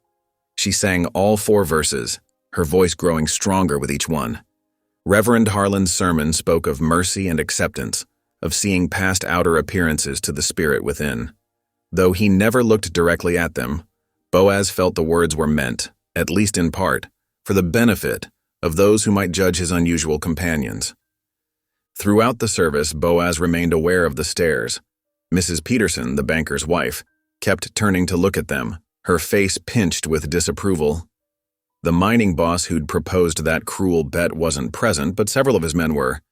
She sang all 4 verses, her voice growing stronger with each one. Reverend Harlan's sermon spoke of mercy and acceptance, of seeing past outer appearances to the spirit within. Though he never looked directly at them, Boaz felt the words were meant, at least in part, for the benefit of those who might judge his unusual companions. Throughout the service, Boaz remained aware of the stares. Mrs. Peterson, the banker's wife, kept turning to look at them, her face pinched with disapproval. The mining boss who'd proposed that cruel bet wasn't present, but several of his men were,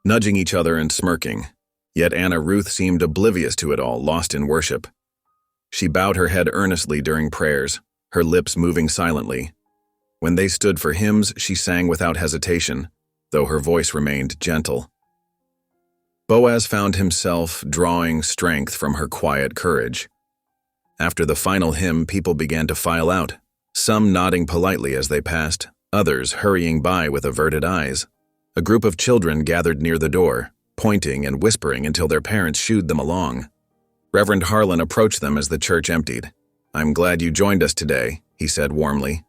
nudging each other and smirking. Yet Anna Ruth seemed oblivious to it all, lost in worship. She bowed her head earnestly during prayers, her lips moving silently. When they stood for hymns, she sang without hesitation, though her voice remained gentle. Boaz found himself drawing strength from her quiet courage. After the final hymn, people began to file out, some nodding politely as they passed, others hurrying by with averted eyes. A group of children gathered near the door, pointing and whispering until their parents shooed them along. Reverend Harlan approached them as the church emptied. "I'm glad you joined us today," he said warmly.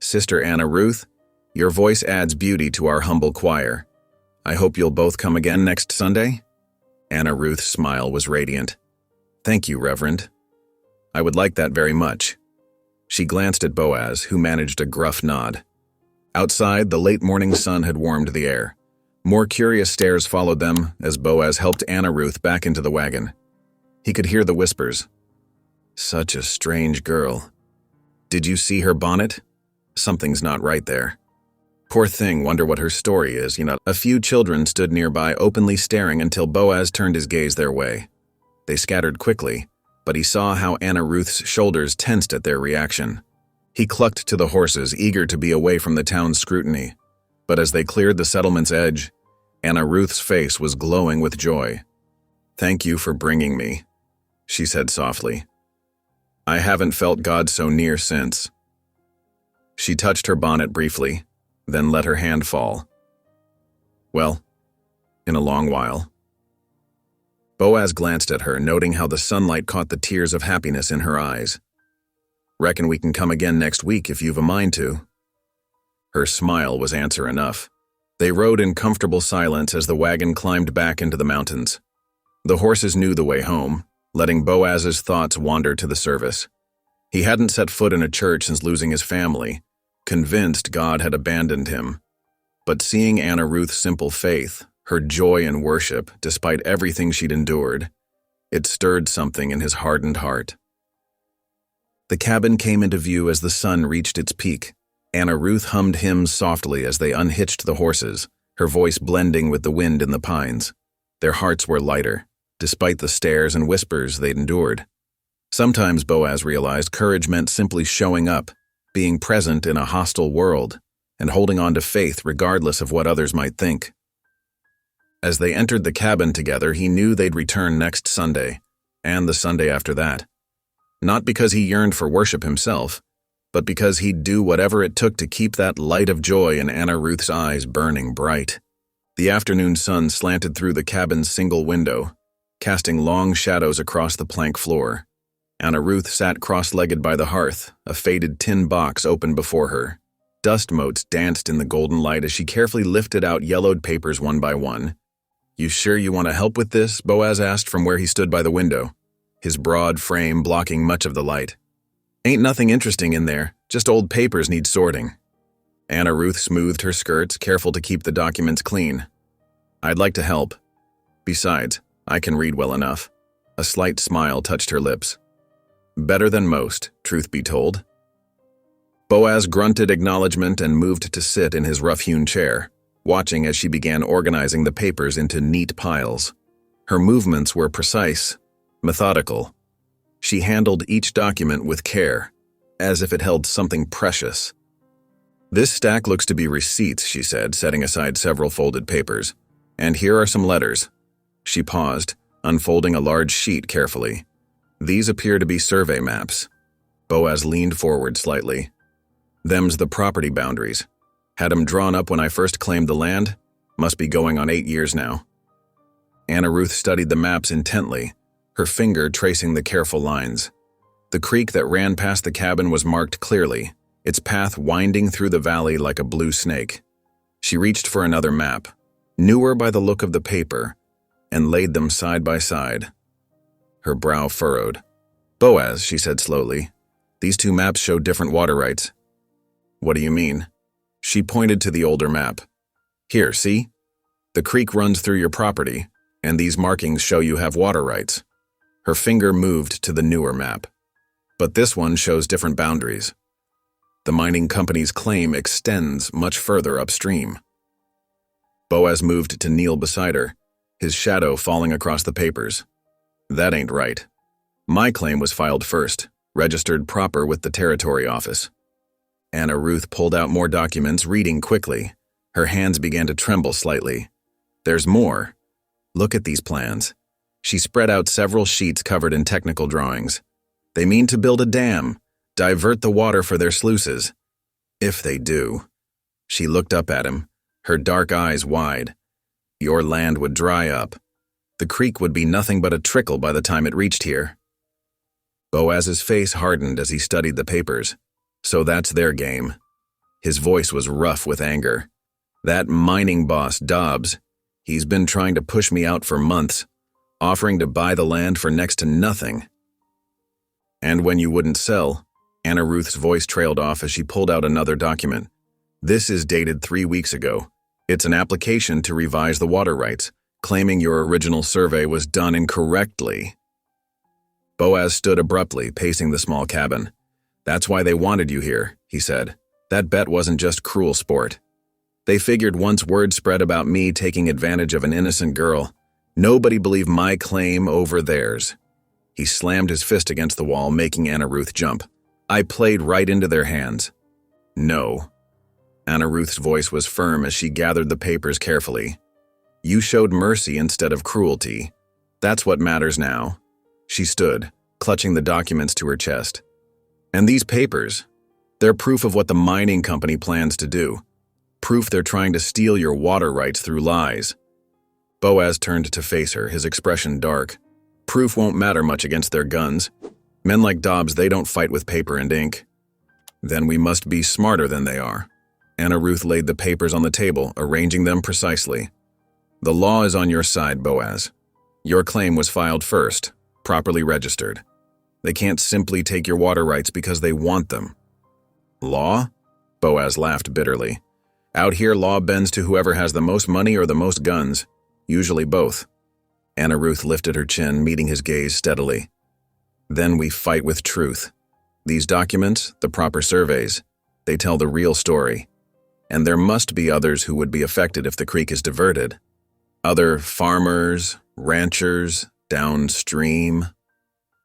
"Sister Anna Ruth, your voice adds beauty to our humble choir. I hope you'll both come again next Sunday?" Anna Ruth's smile was radiant. "Thank you, Reverend. I would like that very much." She glanced at Boaz, who managed a gruff nod. Outside, the late morning sun had warmed the air. More curious stares followed them as Boaz helped Anna Ruth back into the wagon. He could hear the whispers. "Such a strange girl. Did you see her bonnet? Something's not right there. Poor thing, wonder what her story is, A few children stood nearby, openly staring until Boaz turned his gaze their way. They scattered quickly, but he saw how Anna Ruth's shoulders tensed at their reaction. He clucked to the horses, eager to be away from the town's scrutiny. But as they cleared the settlement's edge, Anna Ruth's face was glowing with joy. "Thank you for bringing me," she said softly. "I haven't felt God so near since." She touched her bonnet briefly, then let her hand fall. "Well, in a long while. Boaz glanced at her, noting how the sunlight caught the tears of happiness in her eyes. Reckon we can come again next week if you've a mind to. Her smile was answer enough. They rode in comfortable silence as the wagon climbed back into the mountains. The horses knew the way home, letting Boaz's thoughts wander to the service. He hadn't set foot in a church since losing his family, convinced God had abandoned him. But seeing Anna Ruth's simple faith, her joy in worship, despite everything she'd endured, it stirred something in his hardened heart. The cabin came into view as the sun reached its peak. Anna Ruth hummed hymns softly as they unhitched the horses, her voice blending with the wind in the pines. Their hearts were lighter, despite the stares and whispers they'd endured. Sometimes Boaz realized courage meant simply showing up, being present in a hostile world, and holding on to faith regardless of what others might think. As they entered the cabin together, he knew they'd return next Sunday, and the Sunday after that. Not because he yearned for worship himself, but because he'd do whatever it took to keep that light of joy in Anna Ruth's eyes burning bright. The afternoon sun slanted through the cabin's single window, casting long shadows across the plank floor. Anna Ruth sat cross-legged by the hearth, a faded tin box open before her. Dust motes danced in the golden light as she carefully lifted out yellowed papers one by one. "You sure you want to help with this?" Boaz asked from where he stood by the window, his broad frame blocking much of the light. "Ain't nothing interesting in there, just old papers need sorting." Anna Ruth smoothed her skirts, careful to keep the documents clean. "I'd like to help. Besides, I can read well enough." A slight smile touched her lips. Better than most, truth be told. Boaz grunted acknowledgement and moved to sit in his rough-hewn chair, watching as she began organizing the papers into neat piles. Her movements were precise, methodical. She handled each document with care, as if it held something precious. "This stack looks to be receipts," she said, setting aside several folded papers. "And here are some letters." She paused, unfolding a large sheet carefully. "These appear to be survey maps." Boaz leaned forward slightly. "Them's the property boundaries. Had 'em drawn up when I first claimed the land. Must be going on 8 years now." Anna Ruth studied the maps intently, her finger tracing the careful lines. The creek that ran past the cabin was marked clearly, its path winding through the valley like a blue snake. She reached for another map, newer by the look of the paper, and laid them side by side. Her brow furrowed. "Boaz," she said slowly, "these two maps show different water rights." "What do you mean?" She pointed to the older map. "Here, see? The creek runs through your property, and these markings show you have water rights." Her finger moved to the newer map. "But this one shows different boundaries. The mining company's claim extends much further upstream." Boaz moved to kneel beside her, his shadow falling across the papers. "That ain't right. My claim was filed first, registered proper with the territory office." Anna Ruth pulled out more documents, reading quickly. Her hands began to tremble slightly. "There's more. Look at these plans." She spread out several sheets covered in technical drawings. "They mean to build a dam, divert the water for their sluices. If they do." She looked up at him, her dark eyes wide. "Your land would dry up. The creek would be nothing but a trickle by the time it reached here." Boaz's face hardened as he studied the papers. "So that's their game." His voice was rough with anger. "That mining boss, Dobbs, he's been trying to push me out for months, offering to buy the land for next to nothing." "And when you wouldn't sell," Anna Ruth's voice trailed off as she pulled out another document. "This is dated 3 weeks ago. It's an application to revise the water rights, claiming your original survey was done incorrectly." Boaz stood abruptly, pacing the small cabin. "That's why they wanted you here," he said. "That bet wasn't just cruel sport. They figured once word spread about me taking advantage of an innocent girl, nobody believed my claim over theirs." He slammed his fist against the wall, making Anna Ruth jump. "I played right into their hands." "No." Anna Ruth's voice was firm as she gathered the papers carefully. "You showed mercy instead of cruelty. That's what matters now." She stood, clutching the documents to her chest. "And these papers, they're proof of what the mining company plans to do. Proof they're trying to steal your water rights through lies." Boaz turned to face her, his expression dark. Proof won't matter much against their guns. Men like Dobbs, they don't fight with paper and ink. Then we must be smarter than they are. Anna Ruth laid the papers on the table, arranging them precisely. The law is on your side, Boaz. Your claim was filed first, properly registered. They can't simply take your water rights because they want them. Law? Boaz laughed bitterly. Out here, law bends to whoever has the most money or the most guns, usually both. Anna Ruth lifted her chin, meeting his gaze steadily. Then we fight with truth. These documents, the proper surveys, they tell the real story. And there must be others who would be affected if the creek is diverted. Other farmers, ranchers, downstream.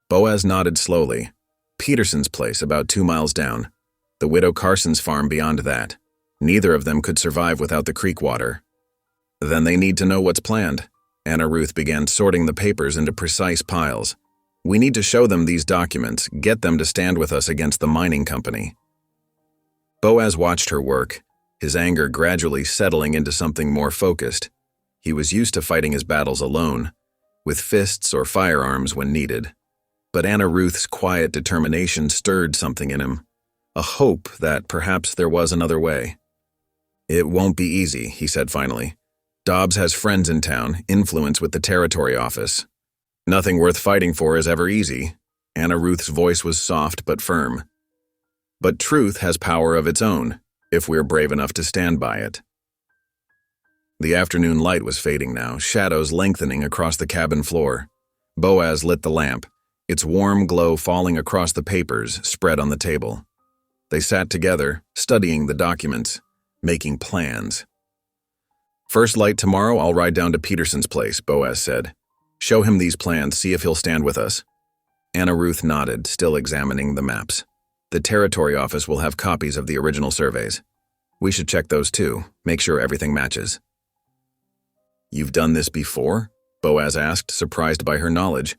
Boaz nodded slowly. Peterson's place about 2 miles down. The widow Carson's farm beyond that. Neither of them could survive without the creek water. Then they need to know what's planned. Anna Ruth began sorting the papers into precise piles. We need to show them these documents, get them to stand with us against the mining company. Boaz watched her work, his anger gradually settling into something more focused. He was used to fighting his battles alone, with fists or firearms when needed. But Anna Ruth's quiet determination stirred something in him, a hope that perhaps there was another way. It won't be easy, he said finally. Dobbs has friends in town, influence with the territory office. Nothing worth fighting for is ever easy. Anna Ruth's voice was soft but firm. But truth has power of its own, if we're brave enough to stand by it. The afternoon light was fading now, shadows lengthening across the cabin floor. Boaz lit the lamp, its warm glow falling across the papers spread on the table. They sat together, studying the documents, making plans. First light tomorrow, I'll ride down to Peterson's place, Boaz said. Show him these plans, see if he'll stand with us. Anna Ruth nodded, still examining the maps. The territory office will have copies of the original surveys. We should check those too, make sure everything matches. You've done this before? Boaz asked, surprised by her knowledge.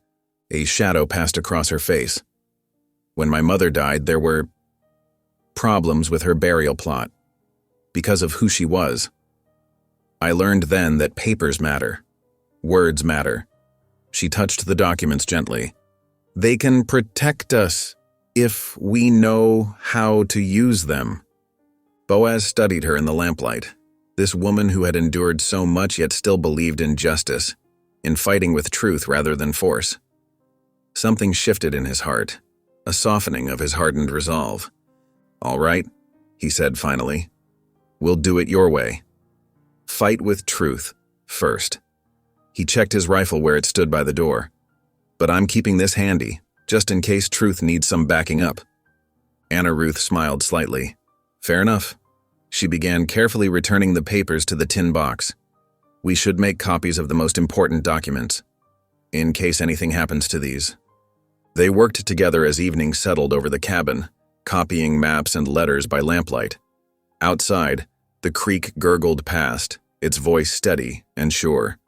A shadow passed across her face. When my mother died, there were problems with her burial plot, because of who she was. I learned then that papers matter. Words matter. She touched the documents gently. They can protect us if we know how to use them. Boaz studied her in the lamplight. This woman who had endured so much yet still believed in justice, in fighting with truth rather than force. Something shifted in his heart, a softening of his hardened resolve. All right, he said finally. We'll do it your way. Fight with truth first. He checked his rifle where it stood by the door. But I'm keeping this handy, just in case truth needs some backing up. Anna Ruth smiled slightly. Fair enough. She began carefully returning the papers to the tin box. We should make copies of the most important documents, in case anything happens to these. They worked together as evening settled over the cabin, copying maps and letters by lamplight. Outside, the creek gurgled past, its voice steady and sure.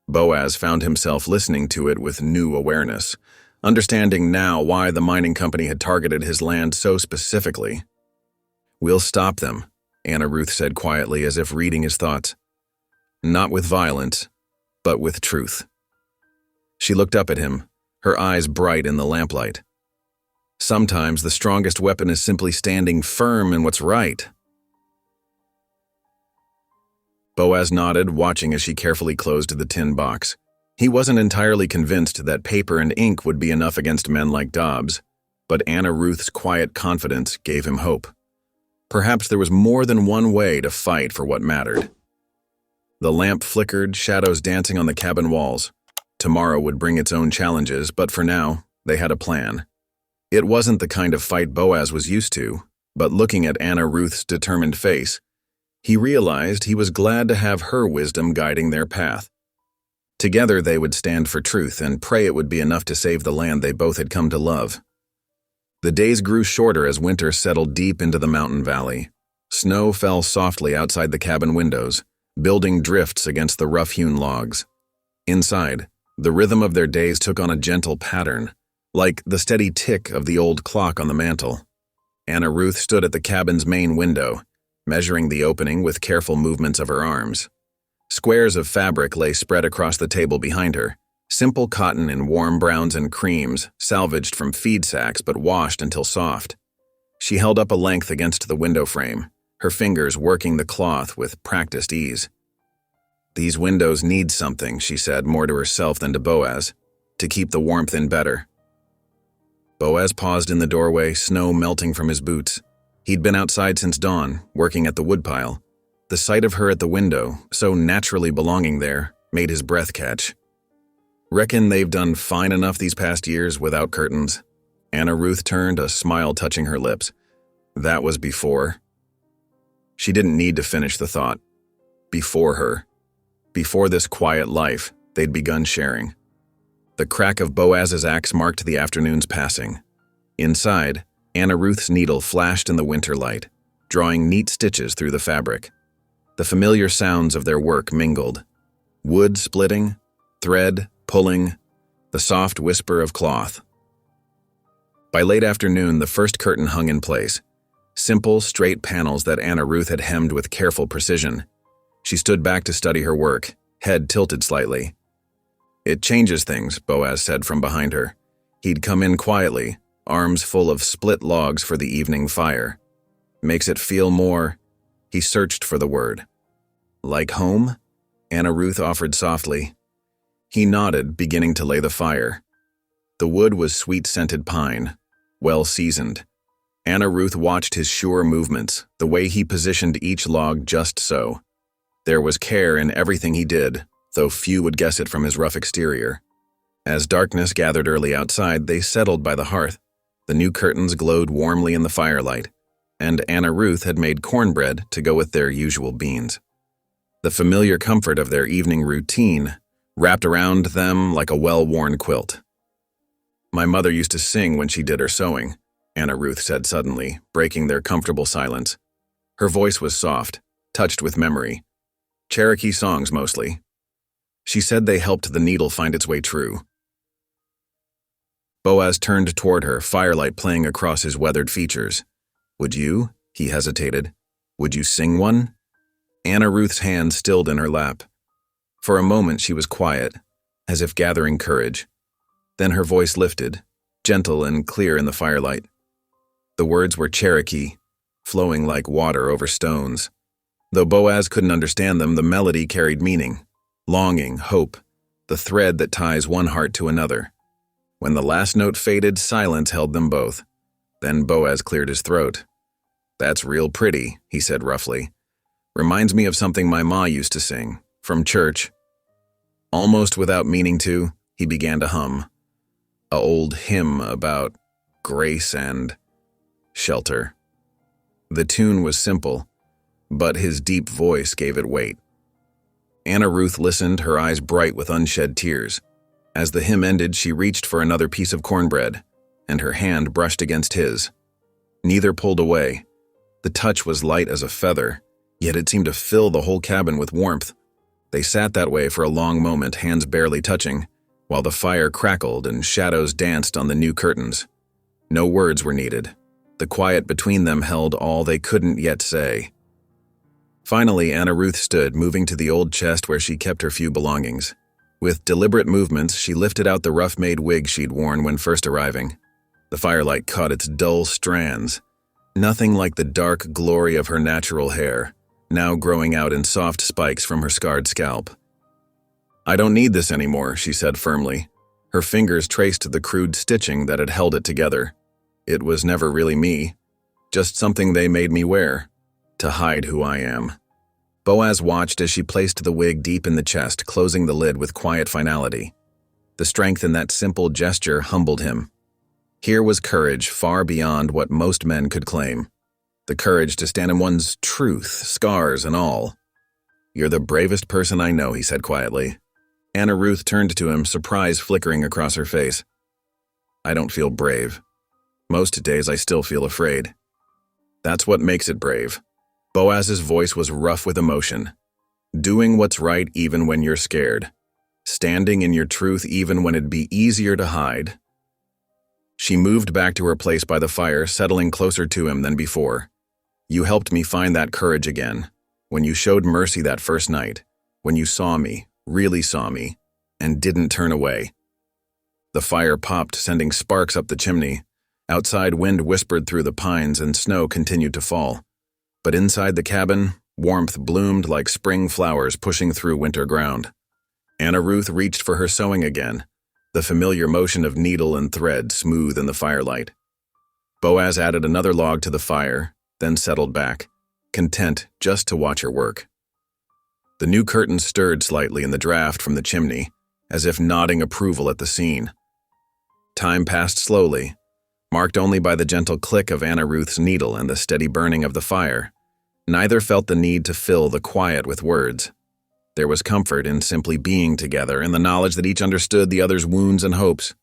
Boaz found himself listening to it with new awareness, understanding now why the mining company had targeted his land so specifically. We'll stop them, Anna Ruth said quietly as if reading his thoughts. Not with violence, but with truth. She looked up at him, her eyes bright in the lamplight. Sometimes the strongest weapon is simply standing firm in what's right. Boaz nodded, watching as she carefully closed the tin box. He wasn't entirely convinced that paper and ink would be enough against men like Dobbs, but Anna Ruth's quiet confidence gave him hope. Perhaps there was more than one way to fight for what mattered. The lamp flickered, shadows dancing on the cabin walls. Tomorrow would bring its own challenges, but for now, they had a plan. It wasn't the kind of fight Boaz was used to, but looking at Anna Ruth's determined face, he realized he was glad to have her wisdom guiding their path. Together they would stand for truth and pray it would be enough to save the land they both had come to love. The days grew shorter as winter settled deep into the mountain valley. Snow fell softly outside the cabin windows, building drifts against the rough-hewn logs. Inside, the rhythm of their days took on a gentle pattern, like the steady tick of the old clock on the mantel. Anna Ruth stood at the cabin's main window, measuring the opening with careful movements of her arms. Squares of fabric lay spread across the table behind her, simple cotton in warm browns and creams, salvaged from feed sacks but washed until soft. She held up a length against the window frame, her fingers working the cloth with practiced ease. "These windows need something," she said, more to herself than to Boaz, "to keep the warmth in better." Boaz paused in the doorway, snow melting from his boots. He'd been outside since dawn, working at the woodpile. The sight of her at the window, so naturally belonging there, made his breath catch. "Reckon they've done fine enough these past years without curtains." Anna Ruth turned, a smile touching her lips. That was before. She didn't need to finish the thought. Before her. Before this quiet life they'd begun sharing. The crack of Boaz's axe marked the afternoon's passing. Inside, Anna Ruth's needle flashed in the winter light, drawing neat stitches through the fabric. The familiar sounds of their work mingled. Wood splitting, thread pulling, the soft whisper of cloth. By late afternoon, the first curtain hung in place. Simple, straight panels that Anna Ruth had hemmed with careful precision. She stood back to study her work, head tilted slightly. "It changes things," Boaz said from behind her. He'd come in quietly, arms full of split logs for the evening fire. "Makes it feel more—" He searched for the word. "Like home?" Anna Ruth offered softly. He nodded, beginning to lay the fire. The wood was sweet-scented pine, well-seasoned. Anna Ruth watched his sure movements, the way he positioned each log just so. There was care in everything he did, though few would guess it from his rough exterior. As darkness gathered early outside, they settled by the hearth. The new curtains glowed warmly in the firelight, and Anna Ruth had made cornbread to go with their usual beans. The familiar comfort of their evening routine wrapped around them like a well-worn quilt. "My mother used to sing when she did her sewing," Anna Ruth said suddenly, breaking their comfortable silence. Her voice was soft, touched with memory. Cherokee songs mostly. She said they helped the needle find its way true. Boaz turned toward her, firelight playing across his weathered features. "Would you?" He hesitated. "Would you sing one?" Anna Ruth's hand stilled in her lap. For a moment she was quiet, as if gathering courage. Then her voice lifted, gentle and clear in the firelight. The words were Cherokee, flowing like water over stones. Though Boaz couldn't understand them, the melody carried meaning, longing, hope, the thread that ties one heart to another. When the last note faded, silence held them both. Then Boaz cleared his throat. "That's real pretty," he said roughly. "Reminds me of something my ma used to sing, from church." Almost without meaning to, he began to hum. A old hymn about grace and shelter. The tune was simple, but his deep voice gave it weight. Anna Ruth listened, her eyes bright with unshed tears. As the hymn ended, she reached for another piece of cornbread, and her hand brushed against his. Neither pulled away. The touch was light as a feather, yet it seemed to fill the whole cabin with warmth. They sat that way for a long moment, hands barely touching, while the fire crackled and shadows danced on the new curtains. No words were needed. The quiet between them held all they couldn't yet say. Finally, Anna Ruth stood, moving to the old chest where she kept her few belongings. With deliberate movements, she lifted out the rough-made wig she'd worn when first arriving. The firelight caught its dull strands. Nothing like the dark glory of her natural hair, now growing out in soft spikes from her scarred scalp. "I don't need this anymore," she said firmly. Her fingers traced the crude stitching that had held it together. "It was never really me, just something they made me wear, to hide who I am." Boaz watched as she placed the wig deep in the chest, closing the lid with quiet finality. The strength in that simple gesture humbled him. Here was courage far beyond what most men could claim. The courage to stand in one's truth, scars and all. "You're the bravest person I know," he said quietly. Anna Ruth turned to him, surprise flickering across her face. "I don't feel brave. Most days I still feel afraid. That's what makes it brave." Boaz's voice was rough with emotion. "Doing what's right even when you're scared. Standing in your truth even when it'd be easier to hide." She moved back to her place by the fire, settling closer to him than before. "You helped me find that courage again, when you showed mercy that first night. when you saw me, really saw me, and didn't turn away." The fire popped, sending sparks up the chimney. Outside, wind whispered through the pines and snow continued to fall. But inside the cabin, warmth bloomed like spring flowers pushing through winter ground. Anna Ruth reached for her sewing again, the familiar motion of needle and thread smooth in the firelight. Boaz added another log to the fire, then settled back, content just to watch her work. The new curtains stirred slightly in the draft from the chimney, as if nodding approval at the scene. Time passed slowly, marked only by the gentle click of Anna Ruth's needle and the steady burning of the fire. Neither felt the need to fill the quiet with words. There was comfort in simply being together and the knowledge that each understood the other's wounds and hopes.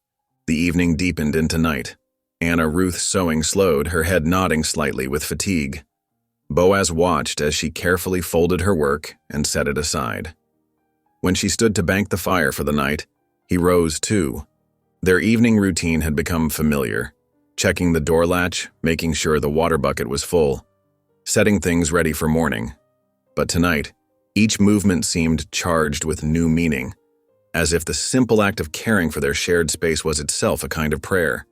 The evening deepened into night. Anna Ruth's sewing slowed, her head nodding slightly with fatigue. Boaz watched as she carefully folded her work and set it aside. When she stood to bank the fire for the night, he rose too. Their evening routine had become familiar, checking the door latch, making sure the water bucket was full, setting things ready for morning. But tonight, each movement seemed charged with new meaning, as if the simple act of caring for their shared space was itself a kind of prayer.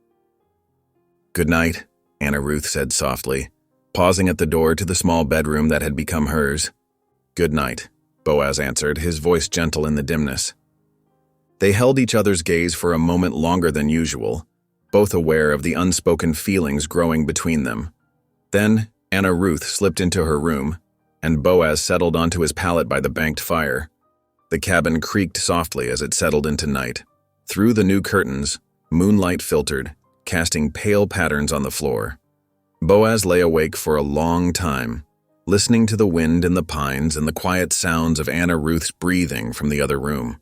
"Good night," Anna Ruth said softly, pausing at the door to the small bedroom that had become hers. "Good night," Boaz answered, his voice gentle in the dimness. They held each other's gaze for a moment longer than usual, both aware of the unspoken feelings growing between them. Then, Anna Ruth slipped into her room, and Boaz settled onto his pallet by the banked fire. The cabin creaked softly as it settled into night. Through the new curtains, moonlight filtered, casting pale patterns on the floor. Boaz lay awake for a long time, listening to the wind in the pines and the quiet sounds of Anna Ruth's breathing from the other room.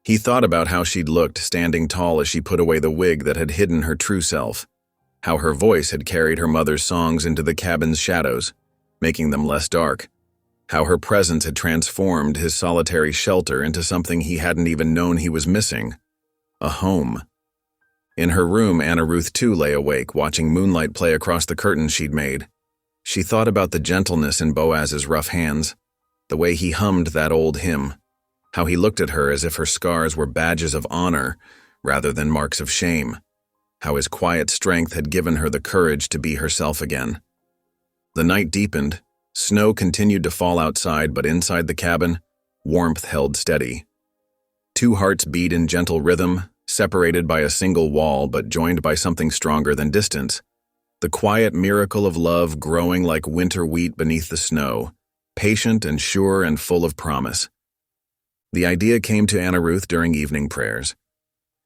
He thought about how she'd looked standing tall as she put away the wig that had hidden her true self, how her voice had carried her mother's songs into the cabin's shadows, making them less dark, how her presence had transformed his solitary shelter into something he hadn't even known he was missing, a home. In her room, Anna Ruth too lay awake, watching moonlight play across the curtains she'd made. She thought about the gentleness in Boaz's rough hands, the way he hummed that old hymn, how he looked at her as if her scars were badges of honor rather than marks of shame, how his quiet strength had given her the courage to be herself again. The night deepened. Snow continued to fall outside, but inside the cabin, warmth held steady. Two hearts beat in gentle rhythm, separated by a single wall but joined by something stronger than distance. The quiet miracle of love growing like winter wheat beneath the snow, patient and sure and full of promise. The idea came to Anna Ruth during evening prayers.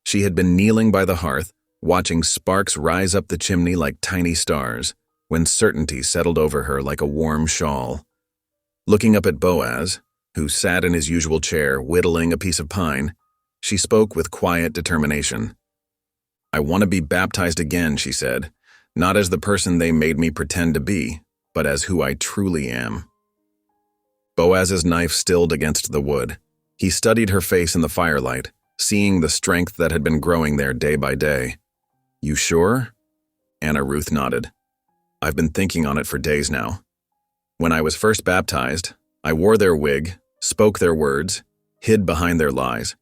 She had been kneeling by the hearth, watching sparks rise up the chimney like tiny stars, when certainty settled over her like a warm shawl. Looking up at Boaz, who sat in his usual chair, whittling a piece of pine, she spoke with quiet determination. "I want to be baptized again," she said, "not as the person they made me pretend to be, but as who I truly am." Boaz's knife stilled against the wood. He studied her face in the firelight, seeing the strength that had been growing there day by day. "You sure?" Anna Ruth nodded. "I've been thinking on it for days now. When I was first baptized, I wore their wig, spoke their words, hid behind their lies."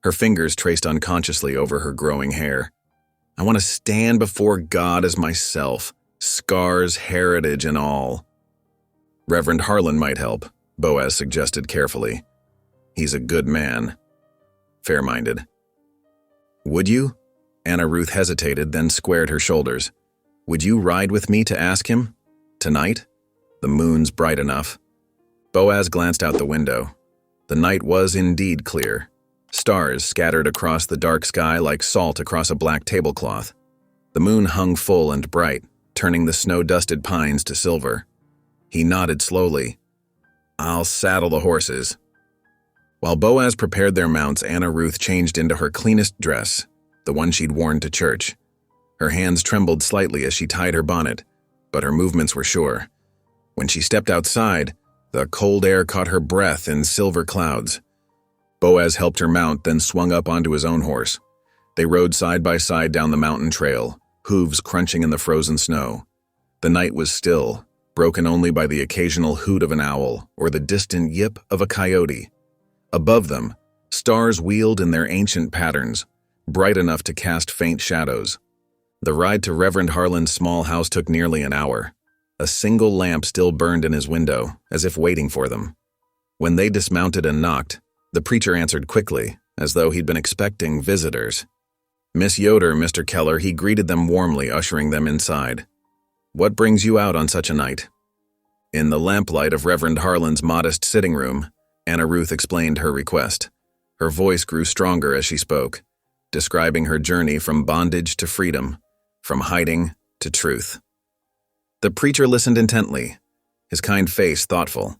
Her fingers traced unconsciously over her growing hair. "I want to stand before God as myself, scars, heritage, and all." "Reverend Harlan might help," Boaz suggested carefully. "He's a good man." Fair-minded. "Would you?" Anna Ruth hesitated, then squared her shoulders. "Would you ride with me to ask him? Tonight? The moon's bright enough." Boaz glanced out the window. The night was indeed clear. Stars scattered across the dark sky like salt across a black tablecloth. The moon hung full and bright, turning the snow-dusted pines to silver. He nodded slowly. "I'll saddle the horses." While Boaz prepared their mounts, Anna Ruth changed into her cleanest dress, the one she'd worn to church. Her hands trembled slightly as she tied her bonnet, but her movements were sure. When she stepped outside, the cold air caught her breath in silver clouds. Boaz helped her mount, then swung up onto his own horse. They rode side by side down the mountain trail, hooves crunching in the frozen snow. The night was still, broken only by the occasional hoot of an owl or the distant yip of a coyote. Above them, stars wheeled in their ancient patterns, bright enough to cast faint shadows. The ride to Reverend Harlan's small house took nearly an hour. A single lamp still burned in his window, as if waiting for them. When they dismounted and knocked, the preacher answered quickly, as though he'd been expecting visitors. "Miss Yoder, Mr. Keller," he greeted them warmly, ushering them inside. "What brings you out on such a night?" In the lamplight of Reverend Harlan's modest sitting room, Anna Ruth explained her request. Her voice grew stronger as she spoke, describing her journey from bondage to freedom, from hiding to truth. The preacher listened intently, his kind face thoughtful.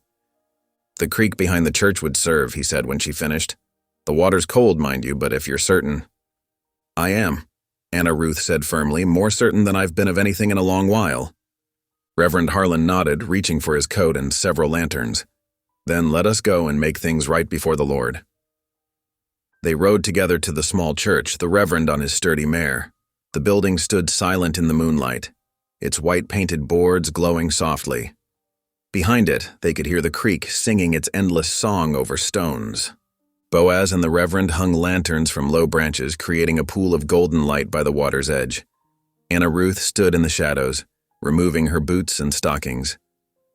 "The creek behind the church would serve," he said when she finished. "The water's cold, mind you, but if you're certain—" "I am," Anna Ruth said firmly, "more certain than I've been of anything in a long while." Reverend Harlan nodded, reaching for his coat and several lanterns. "Then let us go and make things right before the Lord." They rode together to the small church, the Reverend on his sturdy mare. The building stood silent in the moonlight, its white-painted boards glowing softly. Behind it, they could hear the creek singing its endless song over stones. Boaz and the Reverend hung lanterns from low branches, creating a pool of golden light by the water's edge. Anna Ruth stood in the shadows, removing her boots and stockings.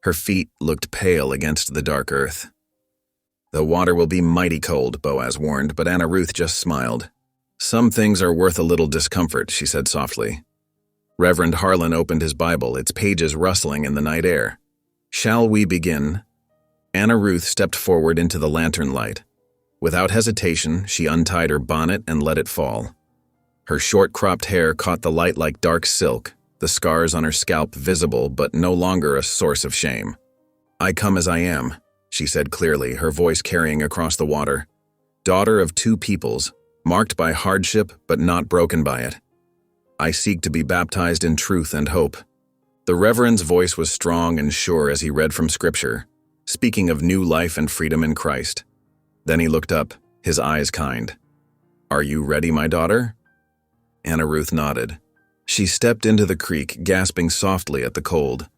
Her feet looked pale against the dark earth. "The water will be mighty cold," Boaz warned, but Anna Ruth just smiled. "Some things are worth a little discomfort," she said softly. Reverend Harlan opened his Bible, its pages rustling in the night air. "Shall we begin?" Anna Ruth stepped forward into the lantern light. Without hesitation, she untied her bonnet and let it fall. Her short-cropped hair caught the light like dark silk, the scars on her scalp visible but no longer a source of shame. "I come as I am," she said clearly, her voice carrying across the water. "Daughter of two peoples, marked by hardship but not broken by it. I seek to be baptized in truth and hope." The Reverend's voice was strong and sure as he read from Scripture, speaking of new life and freedom in Christ. Then he looked up, his eyes kind. "Are you ready, my daughter?" Anna Ruth nodded. She stepped into the creek, gasping softly at the cold.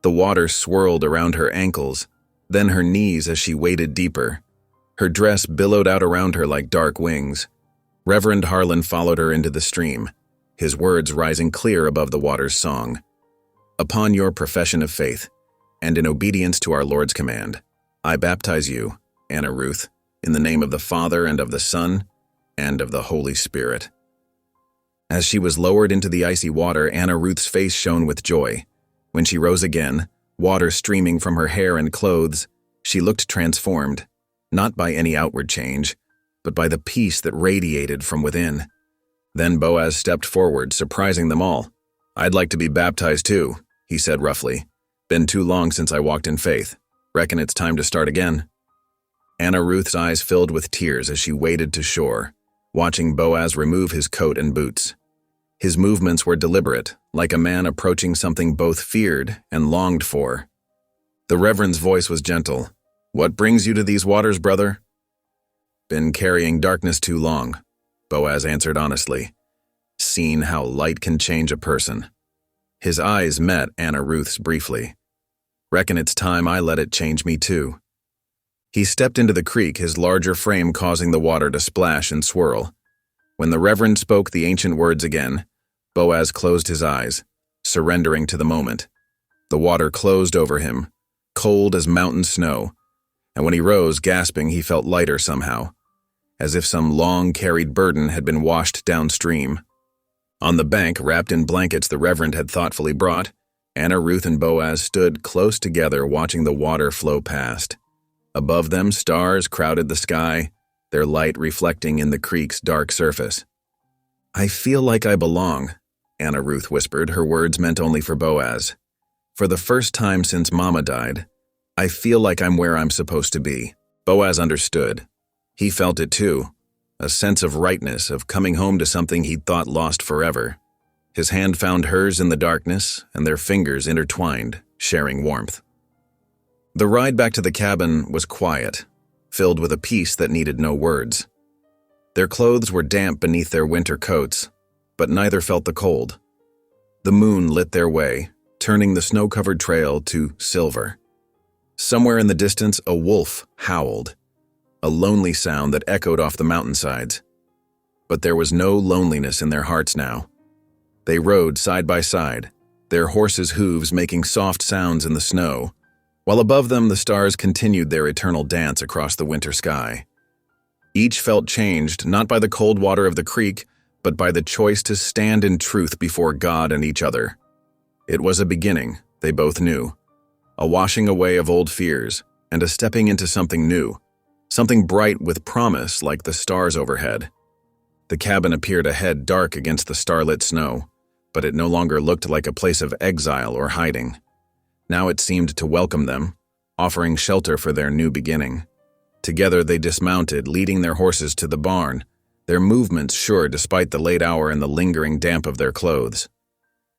The water swirled around her ankles, then her knees as she waded deeper. Her dress billowed out around her like dark wings. Reverend Harlan followed her into the stream, his words rising clear above the water's song. "Upon your profession of faith, and in obedience to our Lord's command, I baptize you, Anna Ruth, in the name of the Father and of the Son and of the Holy Spirit." As she was lowered into the icy water, Anna Ruth's face shone with joy. When she rose again, water streaming from her hair and clothes, she looked transformed, not by any outward change, but by the peace that radiated from within. Then Boaz stepped forward, surprising them all. "I'd like to be baptized too," he said roughly. "Been too long since I walked in faith. Reckon it's time to start again." Anna Ruth's eyes filled with tears as she waded to shore, watching Boaz remove his coat and boots. His movements were deliberate, like a man approaching something both feared and longed for. The Reverend's voice was gentle. "What brings you to these waters, brother?" "Been carrying darkness too long," Boaz answered honestly. "Seen how light can change a person." His eyes met Anna Ruth's briefly. "Reckon it's time I let it change me too." He stepped into the creek, his larger frame causing the water to splash and swirl. When the Reverend spoke the ancient words again, Boaz closed his eyes, surrendering to the moment. The water closed over him, cold as mountain snow, and when he rose, gasping, he felt lighter somehow, as if some long-carried burden had been washed downstream. On the bank, wrapped in blankets the Reverend had thoughtfully brought, Anna Ruth and Boaz stood close together watching the water flow past. Above them, stars crowded the sky, their light reflecting in the creek's dark surface. "I feel like I belong," Anna Ruth whispered, her words meant only for Boaz. "For the first time since Mama died, I feel like I'm where I'm supposed to be." Boaz understood. He felt it too, a sense of rightness, of coming home to something he'd thought lost forever. His hand found hers in the darkness, and their fingers intertwined, sharing warmth. The ride back to the cabin was quiet, filled with a peace that needed no words. Their clothes were damp beneath their winter coats, but neither felt the cold. The moon lit their way, turning the snow-covered trail to silver. Somewhere in the distance, a wolf howled. a lonely sound that echoed off the mountainsides. But there was no loneliness in their hearts now. They rode side by side, their horses' hooves making soft sounds in the snow, while above them the stars continued their eternal dance across the winter sky. Each felt changed not by the cold water of the creek, but by the choice to stand in truth before God and each other. It was a beginning, they both knew, a washing away of old fears, and a stepping into something new, something bright with promise like the stars overhead. The cabin appeared ahead dark against the starlit snow, but it no longer looked like a place of exile or hiding. Now it seemed to welcome them, offering shelter for their new beginning. Together they dismounted, leading their horses to the barn, their movements sure despite the late hour and the lingering damp of their clothes.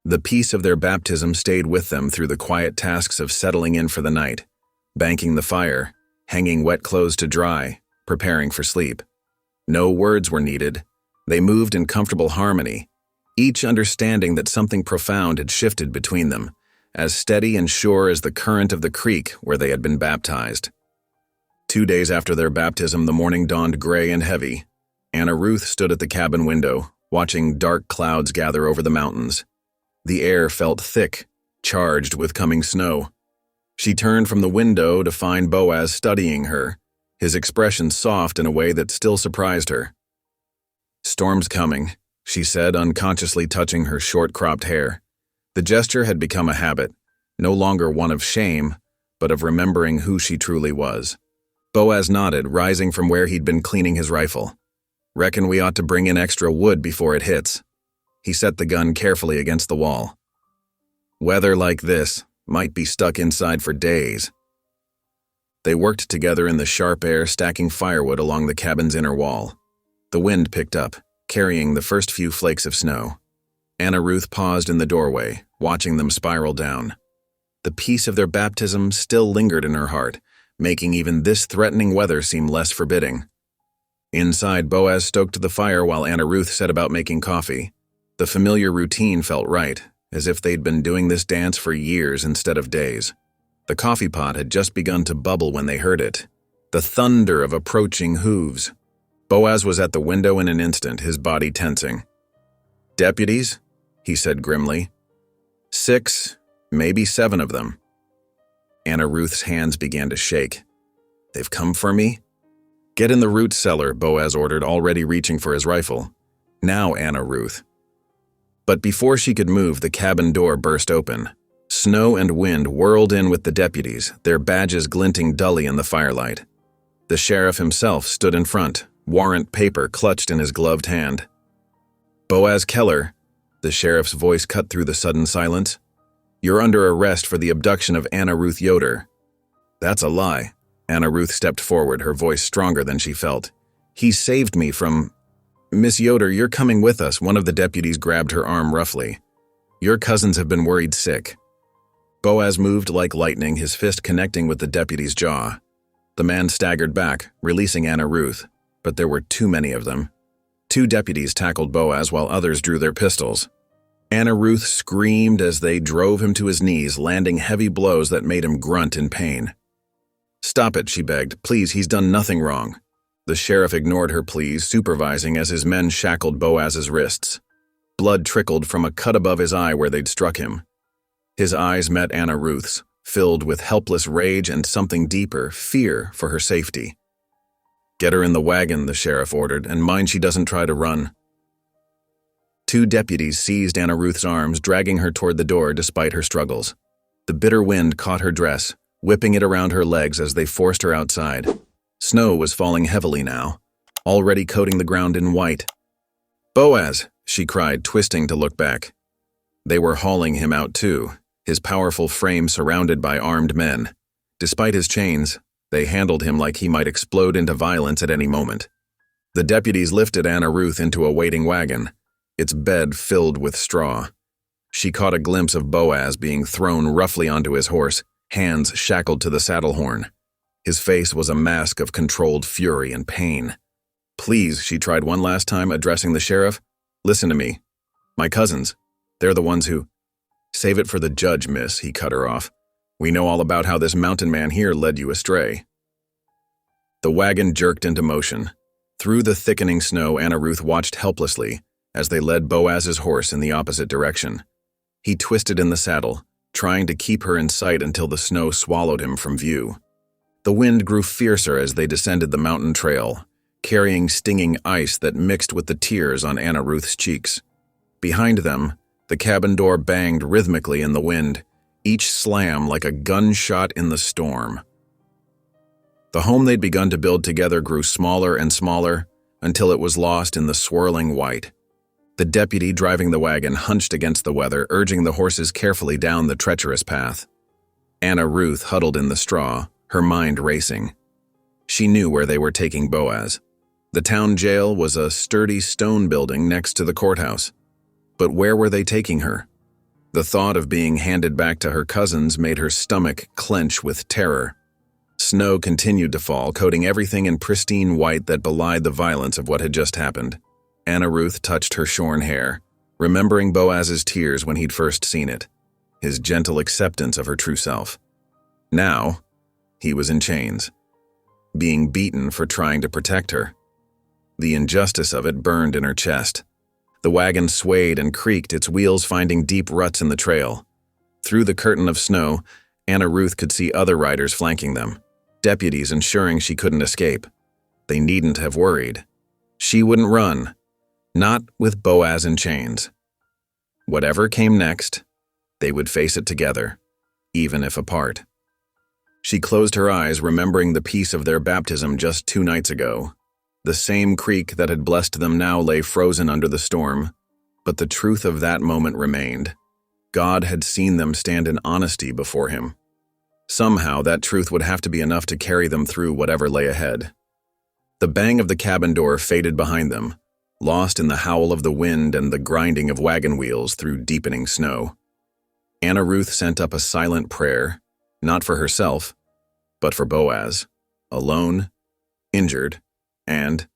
The peace of their baptism stayed with them through the quiet tasks of settling in for the night, banking the fire, hanging wet clothes to dry, preparing for sleep. No words were needed. They moved in comfortable harmony, each understanding that something profound had shifted between them, as steady and sure as the current of the creek where they had been baptized. 2 days after their baptism, the morning dawned gray and heavy. Anna Ruth stood at the cabin window, watching dark clouds gather over the mountains. The air felt thick, charged with coming snow. She turned from the window to find Boaz studying her, his expression soft in a way that still surprised her. "Storm's coming," she said, unconsciously touching her short-cropped hair. The gesture had become a habit, no longer one of shame, but of remembering who she truly was. Boaz nodded, rising from where he'd been cleaning his rifle. "Reckon we ought to bring in extra wood before it hits." He set the gun carefully against the wall. "Weather like this might be stuck inside for days." They worked together in the sharp air, stacking firewood along the cabin's inner wall. The wind picked up, carrying the first few flakes of snow. Anna Ruth paused in the doorway, watching them spiral down. The peace of their baptism still lingered in her heart, making even this threatening weather seem less forbidding. Inside, Boaz stoked the fire while Anna Ruth set about making coffee. The familiar routine felt right, as if they'd been doing this dance for years instead of days. The coffee pot had just begun to bubble when they heard it, the thunder of approaching hooves. Boaz was at the window in an instant, his body tensing. "Deputies?" he said grimly. 6, maybe 7 of them. Anna Ruth's hands began to shake. "They've come for me?" "Get in the root cellar," Boaz ordered, already reaching for his rifle. "Now, Anna Ruth." But before she could move, the cabin door burst open. Snow and wind whirled in with the deputies, their badges glinting dully in the firelight. The sheriff himself stood in front, warrant paper clutched in his gloved hand. "Boaz Keller," the sheriff's voice cut through the sudden silence, "you're under arrest for the abduction of Anna Ruth Yoder." "That's a lie." Anna Ruth stepped forward, her voice stronger than she felt. "He saved me from—" "Miss Yoder, you're coming with us," one of the deputies grabbed her arm roughly. "Your cousins have been worried sick." Boaz moved like lightning, his fist connecting with the deputy's jaw. The man staggered back, releasing Anna Ruth, but there were too many of them. 2 deputies tackled Boaz while others drew their pistols. Anna Ruth screamed as they drove him to his knees, landing heavy blows that made him grunt in pain. "Stop it," she begged. "Please, he's done nothing wrong." The sheriff ignored her pleas, supervising as his men shackled Boaz's wrists. Blood trickled from a cut above his eye where they'd struck him. His eyes met Anna Ruth's, filled with helpless rage and something deeper, fear for her safety. "Get her in the wagon," the sheriff ordered, "and mind she doesn't try to run." 2 deputies seized Anna Ruth's arms, dragging her toward the door despite her struggles. The bitter wind caught her dress, whipping it around her legs as they forced her outside. Snow was falling heavily now, already coating the ground in white. "Boaz!" she cried, twisting to look back. They were hauling him out too, his powerful frame surrounded by armed men. Despite his chains, they handled him like he might explode into violence at any moment. The deputies lifted Anna Ruth into a waiting wagon, its bed filled with straw. She caught a glimpse of Boaz being thrown roughly onto his horse, hands shackled to the saddle horn. His face was a mask of controlled fury and pain. "Please," she tried one last time, addressing the sheriff. "Listen to me. My cousins, they're the ones who—" "Save it for the judge, miss," he cut her off. "We know all about how this mountain man here led you astray." The wagon jerked into motion. Through the thickening snow, Anna Ruth watched helplessly as they led Boaz's horse in the opposite direction. He twisted in the saddle, trying to keep her in sight until the snow swallowed him from view. The wind grew fiercer as they descended the mountain trail, carrying stinging ice that mixed with the tears on Anna Ruth's cheeks. Behind them, the cabin door banged rhythmically in the wind, each slam like a gunshot in the storm. The home they'd begun to build together grew smaller and smaller until it was lost in the swirling white. The deputy driving the wagon hunched against the weather, urging the horses carefully down the treacherous path. Anna Ruth huddled in the straw, her mind racing. She knew where they were taking Boaz. The town jail was a sturdy stone building next to the courthouse. But where were they taking her? The thought of being handed back to her cousins made her stomach clench with terror. Snow continued to fall, coating everything in pristine white that belied the violence of what had just happened. Anna Ruth touched her shorn hair, remembering Boaz's tears when he'd first seen it, his gentle acceptance of her true self. Now, he was in chains, being beaten for trying to protect her. The injustice of it burned in her chest. The wagon swayed and creaked, its wheels finding deep ruts in the trail. Through the curtain of snow, Anna Ruth could see other riders flanking them, deputies ensuring she couldn't escape. They needn't have worried. She wouldn't run, not with Boaz in chains. Whatever came next, they would face it together, even if apart. She closed her eyes, remembering the peace of their baptism just 2 nights ago. The same creek that had blessed them now lay frozen under the storm, but the truth of that moment remained. God had seen them stand in honesty before him. Somehow, that truth would have to be enough to carry them through whatever lay ahead. The bang of the cabin door faded behind them, lost in the howl of the wind and the grinding of wagon wheels through deepening snow. Anna Ruth sent up a silent prayer, not for herself, but for Boaz, alone, injured, and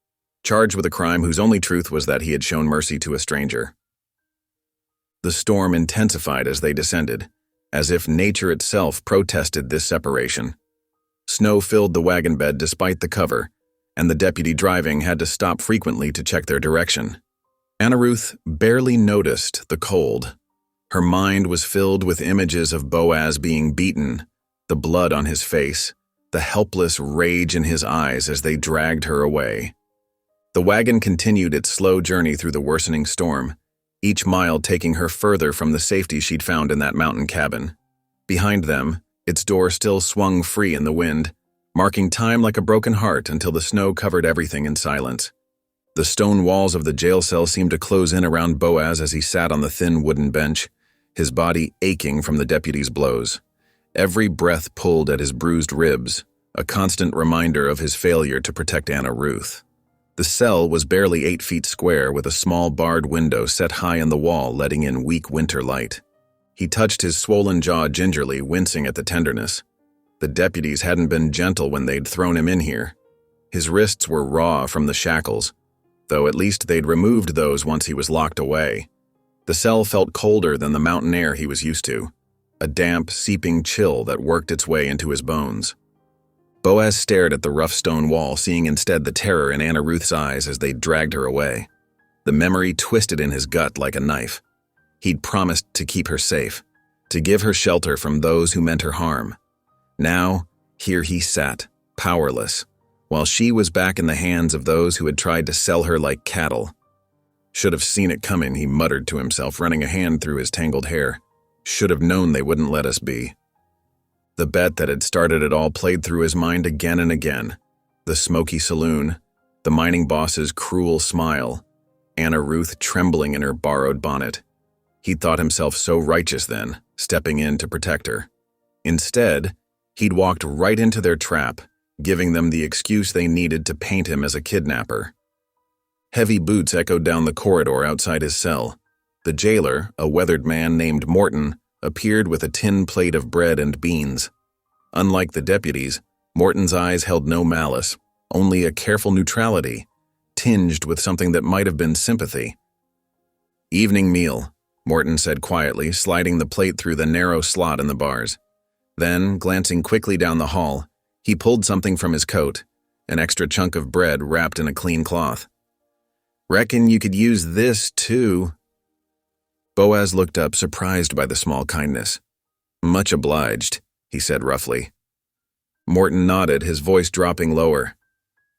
charged with a crime whose only truth was that he had shown mercy to a stranger. The storm intensified as they descended, as if nature itself protested this separation. Snow filled the wagon bed despite the cover, and the deputy driving had to stop frequently to check their direction. Anna Ruth barely noticed the cold. Her mind was filled with images of Boaz being beaten, the blood on his face, the helpless rage in his eyes as they dragged her away. The wagon continued its slow journey through the worsening storm, each mile taking her further from the safety she'd found in that mountain cabin. Behind them, its door still swung free in the wind, marking time like a broken heart until the snow covered everything in silence. The stone walls of the jail cell seemed to close in around Boaz as he sat on the thin wooden bench, his body aching from the deputy's blows. Every breath pulled at his bruised ribs, a constant reminder of his failure to protect Anna Ruth. The cell was barely 8 feet square, with a small barred window set high in the wall letting in weak winter light. He touched his swollen jaw gingerly, wincing at the tenderness. The deputies hadn't been gentle when they'd thrown him in here. His wrists were raw from the shackles, though at least they'd removed those once he was locked away. The cell felt colder than the mountain air he was used to, a damp, seeping chill that worked its way into his bones. Boaz stared at the rough stone wall, seeing instead the terror in Anna Ruth's eyes as they dragged her away. The memory twisted in his gut like a knife. He'd promised to keep her safe, to give her shelter from those who meant her harm. Now, here he sat, powerless, while she was back in the hands of those who had tried to sell her like cattle. Should have seen it coming, he muttered to himself, running a hand through his tangled hair. Should have known they wouldn't let us be. The bet that had started it all played through his mind again and again. The smoky saloon, the mining boss's cruel smile, Anna Ruth trembling in her borrowed bonnet. He'd thought himself so righteous then, stepping in to protect her. Instead, he'd walked right into their trap, giving them the excuse they needed to paint him as a kidnapper. Heavy boots echoed down the corridor outside his cell. The jailer, a weathered man named Morton, appeared with a tin plate of bread and beans. Unlike the deputies, Morton's eyes held no malice, only a careful neutrality, tinged with something that might have been sympathy. "Evening meal," Morton said quietly, sliding the plate through the narrow slot in the bars. Then, glancing quickly down the hall, he pulled something from his coat, an extra chunk of bread wrapped in a clean cloth. "Reckon you could use this, too." Boaz looked up, surprised by the small kindness. "Much obliged," he said roughly. Morton nodded, his voice dropping lower.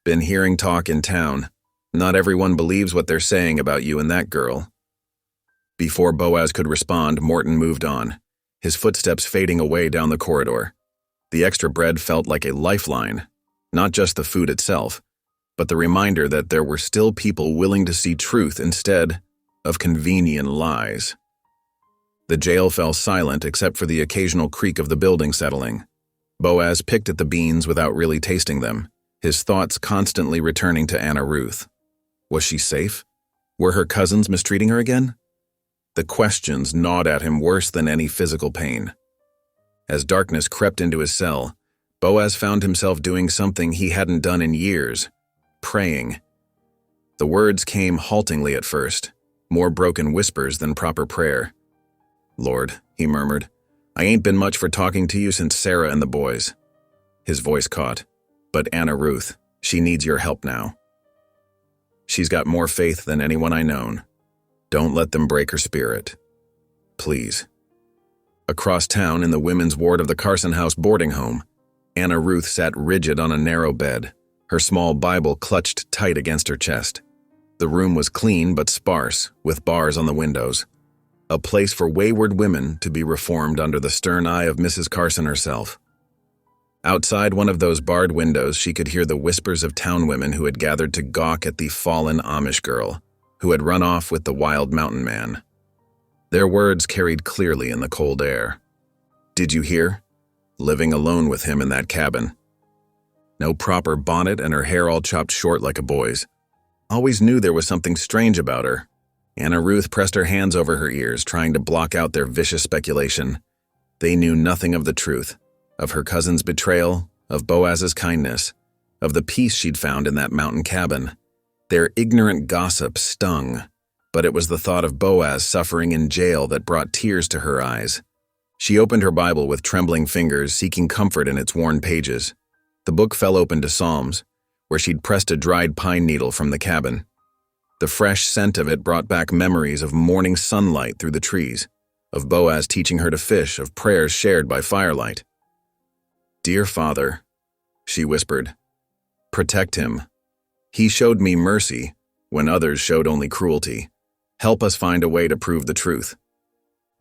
"Been hearing talk in town. Not everyone believes what they're saying about you and that girl." Before Boaz could respond, Morton moved on, his footsteps fading away down the corridor. The extra bread felt like a lifeline, not just the food itself, but the reminder that there were still people willing to see truth instead of convenient lies. The jail fell silent except for the occasional creak of the building settling. Boaz picked at the beans without really tasting them, his thoughts constantly returning to Anna Ruth. Was she safe? Were her cousins mistreating her again? The questions gnawed at him worse than any physical pain. As darkness crept into his cell, Boaz found himself doing something he hadn't done in years: praying. The words came haltingly at first, more broken whispers than proper prayer. "Lord," he murmured, "I ain't been much for talking to you since Sarah and the boys." His voice caught. "But Anna Ruth, she needs your help now. She's got more faith than anyone I known. Don't let them break her spirit. Please." Across town, in the women's ward of the Carson House boarding home, Anna Ruth sat rigid on a narrow bed, her small Bible clutched tight against her chest. The room was clean but sparse, with bars on the windows. A place for wayward women to be reformed under the stern eye of Mrs. Carson herself. Outside one of those barred windows, she could hear the whispers of town women who had gathered to gawk at the fallen Amish girl, who had run off with the wild mountain man. Their words carried clearly in the cold air. "Did you hear? Living alone with him in that cabin. No proper bonnet and her hair all chopped short like a boy's. Always knew there was something strange about her." Anna Ruth pressed her hands over her ears, trying to block out their vicious speculation. They knew nothing of the truth, of her cousin's betrayal, of Boaz's kindness, of the peace she'd found in that mountain cabin. Their ignorant gossip stung, but it was the thought of Boaz suffering in jail that brought tears to her eyes. She opened her Bible with trembling fingers, seeking comfort in its worn pages. The book fell open to Psalms, where she'd pressed a dried pine needle from the cabin. The fresh scent of it brought back memories of morning sunlight through the trees, of Boaz teaching her to fish, of prayers shared by firelight. "Dear Father," she whispered, "protect him. He showed me mercy when others showed only cruelty. Help us find a way to prove the truth."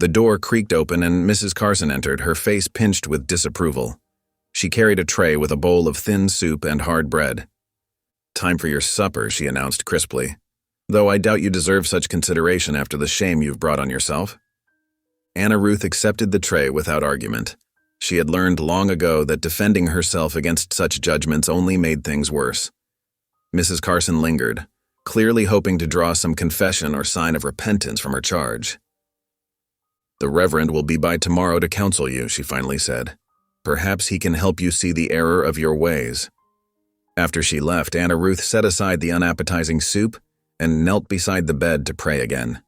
The door creaked open and Mrs. Carson entered, her face pinched with disapproval. She carried a tray with a bowl of thin soup and hard bread. "Time for your supper," she announced crisply, "though I doubt you deserve such consideration after the shame you've brought on yourself." Anna Ruth accepted the tray without argument. She had learned long ago that defending herself against such judgments only made things worse. Mrs. Carson lingered, clearly hoping to draw some confession or sign of repentance from her charge. "The Reverend will be by tomorrow to counsel you," she finally said. "Perhaps he can help you see the error of your ways." After she left, Anna Ruth set aside the unappetizing soup and knelt beside the bed to pray again.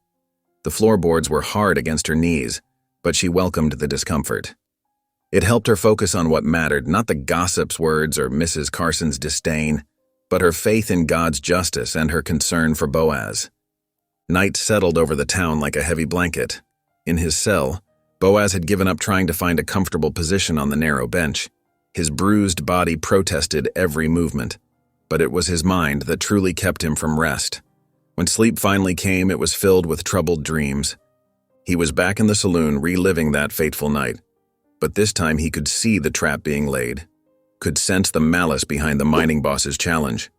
The floorboards were hard against her knees, but she welcomed the discomfort. It helped her focus on what mattered, not the gossip's words or Mrs. Carson's disdain, but her faith in God's justice and her concern for Boaz. Night settled over the town like a heavy blanket. In his cell, Boaz had given up trying to find a comfortable position on the narrow bench. His bruised body protested every movement, but it was his mind that truly kept him from rest. When sleep finally came, it was filled with troubled dreams. He was back in the saloon reliving that fateful night, but this time he could see the trap being laid, could sense the malice behind the mining boss's challenge.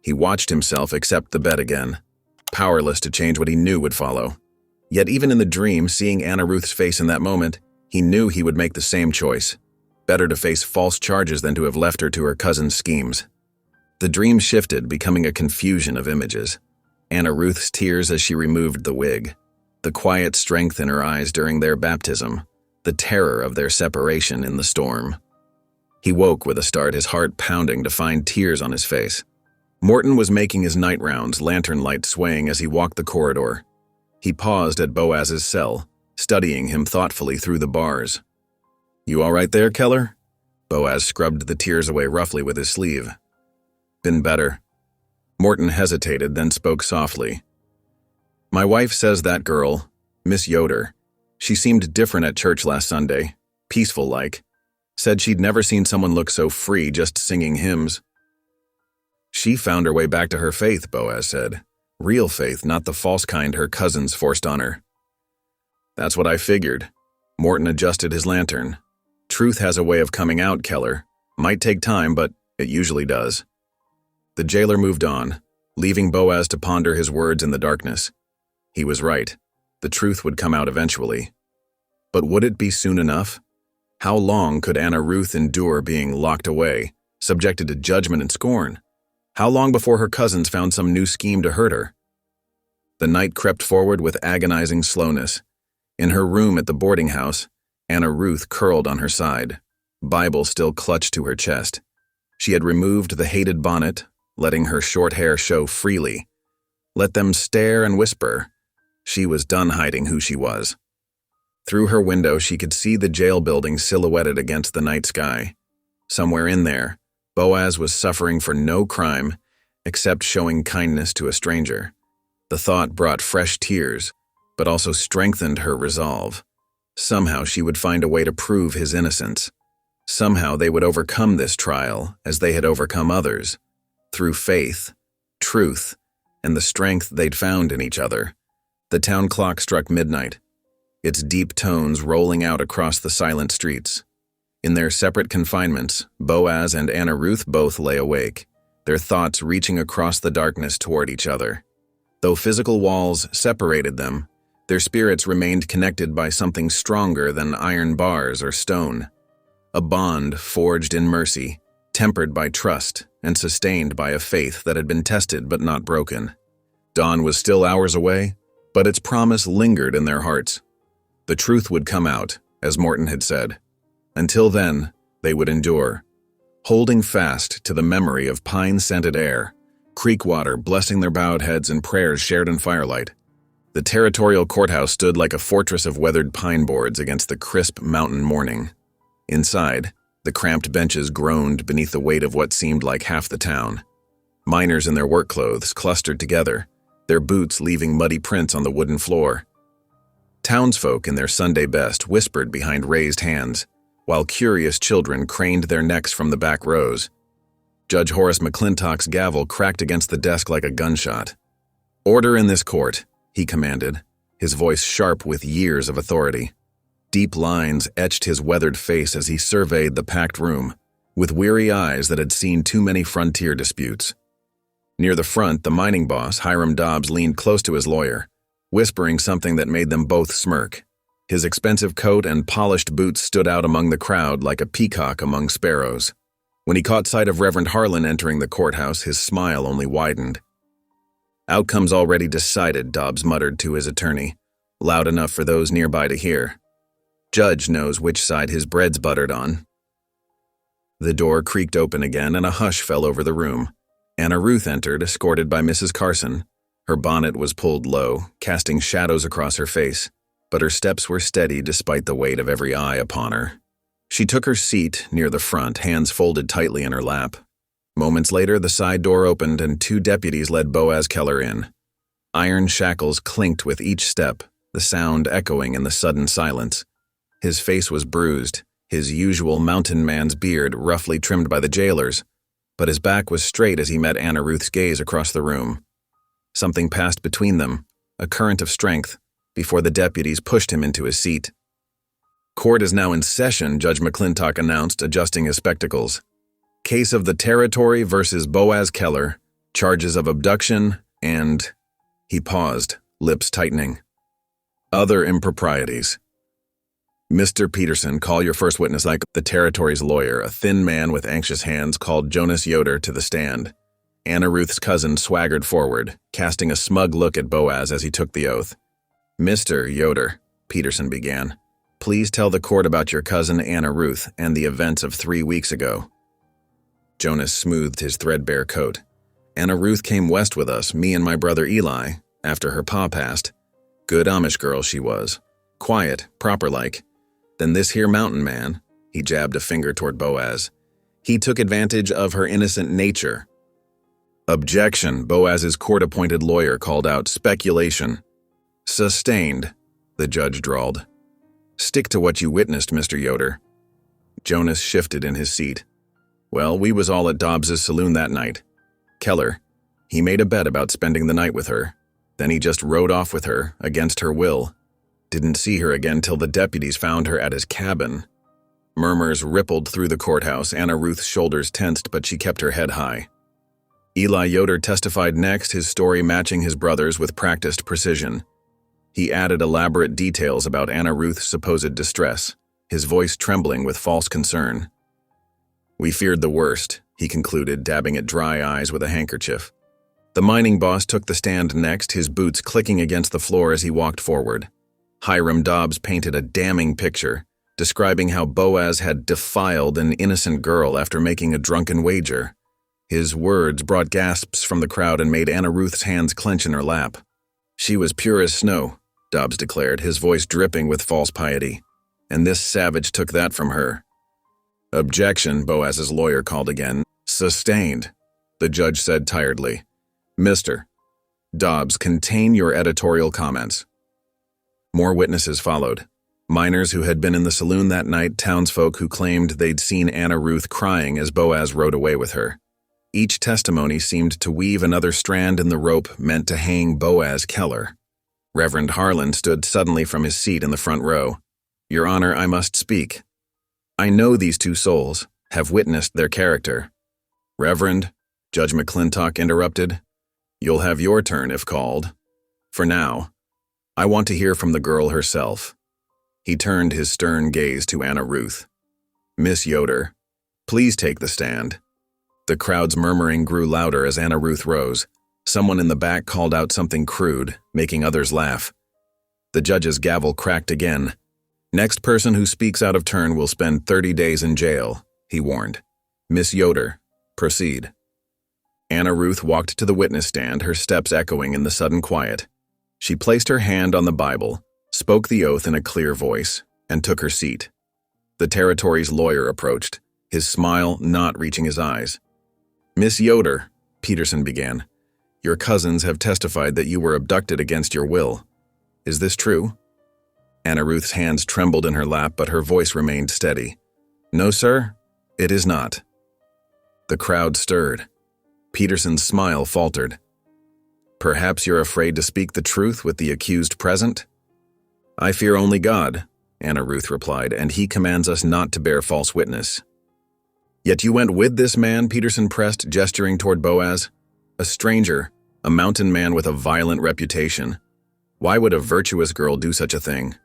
He watched himself accept the bet again, powerless to change what he knew would follow. Yet even in the dream, seeing Anna Ruth's face in that moment, he knew he would make the same choice. Better to face false charges than to have left her to her cousin's schemes. The dream shifted, becoming a confusion of images. Anna Ruth's tears as she removed the wig, the quiet strength in her eyes during their baptism, the terror of their separation in the storm. He woke with a start, his heart pounding, to find tears on his face. Morton was making his night rounds, lantern light swaying as he walked the corridor. He paused at Boaz's cell, studying him thoughtfully through the bars. "You all right there, Keller?" Boaz scrubbed the tears away roughly with his sleeve. Been better. Morton hesitated, then spoke softly. My wife says that girl, Miss Yoder, she seemed different at church last Sunday, peaceful-like. Said she'd never seen someone look so free just singing hymns. She found her way back to her faith, Boaz said. Real faith, not the false kind her cousins forced on her. That's what I figured. Morton adjusted his lantern. Truth has a way of coming out, Keller. Might take time, but it usually does. The jailer moved on, leaving Boaz to ponder his words in the darkness. He was right. The truth would come out eventually. But would it be soon enough? How long could Anna Ruth endure being locked away, subjected to judgment and scorn? How long before her cousins found some new scheme to hurt her? The night crept forward with agonizing slowness. In her room at the boarding house, Anna Ruth curled on her side, Bible still clutched to her chest. She had removed the hated bonnet, letting her short hair show freely. Let them stare and whisper. She was done hiding who she was. Through her window, she could see the jail building silhouetted against the night sky. Somewhere in there, Boaz was suffering for no crime except showing kindness to a stranger. The thought brought fresh tears, but also strengthened her resolve. Somehow she would find a way to prove his innocence. Somehow they would overcome this trial as they had overcome others, through faith, truth, and the strength they'd found in each other. The town clock struck midnight, its deep tones rolling out across the silent streets. In their separate confinements, Boaz and Anna Ruth both lay awake, their thoughts reaching across the darkness toward each other. Though physical walls separated them, their spirits remained connected by something stronger than iron bars or stone. A bond forged in mercy, tempered by trust, and sustained by a faith that had been tested but not broken. Dawn was still hours away, but its promise lingered in their hearts. The truth would come out, as Morton had said. Until then, they would endure, holding fast to the memory of pine-scented air, creek water blessing their bowed heads and prayers shared in firelight. The territorial courthouse stood like a fortress of weathered pine boards against the crisp mountain morning. Inside, the cramped benches groaned beneath the weight of what seemed like half the town. Miners in their work clothes clustered together, their boots leaving muddy prints on the wooden floor. Townsfolk in their Sunday best whispered behind raised hands, while curious children craned their necks from the back rows. Judge Horace McClintock's gavel cracked against the desk like a gunshot. "Order in this court," he commanded, his voice sharp with years of authority. Deep lines etched his weathered face as he surveyed the packed room, with weary eyes that had seen too many frontier disputes. Near the front, the mining boss, Hiram Dobbs, leaned close to his lawyer, whispering something that made them both smirk. His expensive coat and polished boots stood out among the crowd like a peacock among sparrows. When he caught sight of Reverend Harlan entering the courthouse, his smile only widened. "Outcome's already decided," Dobbs muttered to his attorney, loud enough for those nearby to hear. "Judge knows which side his bread's buttered on." The door creaked open again and a hush fell over the room. Anna Ruth entered, escorted by Mrs. Carson. Her bonnet was pulled low, casting shadows across her face, but her steps were steady despite the weight of every eye upon her. She took her seat near the front, hands folded tightly in her lap. Moments later, the side door opened and 2 deputies led Boaz Keller in. Iron shackles clinked with each step, the sound echoing in the sudden silence. His face was bruised, his usual mountain man's beard roughly trimmed by the jailers, but his back was straight as he met Anna Ruth's gaze across the room. Something passed between them, a current of strength, before the deputies pushed him into his seat. "Court is now in session," Judge McClintock announced, adjusting his spectacles. "Case of the Territory versus Boaz Keller, charges of abduction and..." He paused, lips tightening. "Other improprieties." "Mr. Peterson, call your first witness." Like the Territory's lawyer, a thin man with anxious hands, called Jonas Yoder to the stand. Anna Ruth's cousin swaggered forward, casting a smug look at Boaz as he took the oath. "Mr. Yoder," Peterson began, "please tell the court about your cousin Anna Ruth and the events of 3 weeks ago." Jonas smoothed his threadbare coat. "Anna Ruth came west with us, me and my brother Eli, after her pa passed. Good Amish girl she was. Quiet, proper-like. Then this here mountain man," he jabbed a finger toward Boaz, "he took advantage of her innocent nature. Objection, Boaz's court-appointed lawyer called out. Speculation. Sustained, the judge drawled. Stick to what you witnessed, Mr. Yoder. Jonas shifted in his seat. Well, we was all at Dobbs's saloon that night. Keller, he made a bet about spending the night with her. Then he just rode off with her, against her will. Didn't see her again till the deputies found her at his cabin. Murmurs rippled through the courthouse. Anna Ruth's shoulders tensed, but she kept her head high. Eli Yoder testified next, his story matching his brother's with practiced precision. He added elaborate details about Anna Ruth's supposed distress, his voice trembling with false concern. We feared the worst, he concluded, dabbing at dry eyes with a handkerchief. The mining boss took the stand next, his boots clicking against the floor as he walked forward. Hiram Dobbs painted a damning picture, describing how Boaz had defiled an innocent girl after making a drunken wager. His words brought gasps from the crowd and made Anna Ruth's hands clench in her lap. She was pure as snow, Dobbs declared, his voice dripping with false piety. And this savage took that from her. Objection, Boaz's lawyer called again. Sustained, the judge said tiredly. Mr. Dobbs, contain your editorial comments. More witnesses followed. Miners who had been in the saloon that night, townsfolk who claimed they'd seen Anna Ruth crying as Boaz rode away with her. Each testimony seemed to weave another strand in the rope meant to hang Boaz Keller. Reverend Harlan stood suddenly from his seat in the front row. Your Honor, I must speak. I know these two souls, have witnessed their character. Reverend, Judge McClintock interrupted, you'll have your turn if called. For now, I want to hear from the girl herself. He turned his stern gaze to Anna Ruth. Miss Yoder, please take the stand. The crowd's murmuring grew louder as Anna Ruth rose. Someone in the back called out something crude, making others laugh. The judge's gavel cracked again. Next person who speaks out of turn will spend 30 days in jail, he warned. Miss Yoder, proceed. Anna Ruth walked to the witness stand, her steps echoing in the sudden quiet. She placed her hand on the Bible, spoke the oath in a clear voice, and took her seat. The territory's lawyer approached, his smile not reaching his eyes. Miss Yoder, Peterson began, your cousins have testified that you were abducted against your will. Is this true? Anna Ruth's hands trembled in her lap, but her voice remained steady. No, sir, it is not. The crowd stirred. Peterson's smile faltered. Perhaps you're afraid to speak the truth with the accused present? I fear only God, Anna Ruth replied, and he commands us not to bear false witness. Yet you went with this man, Peterson pressed, gesturing toward Boaz. A stranger, a mountain man with a violent reputation. Why would a virtuous girl do such a thing?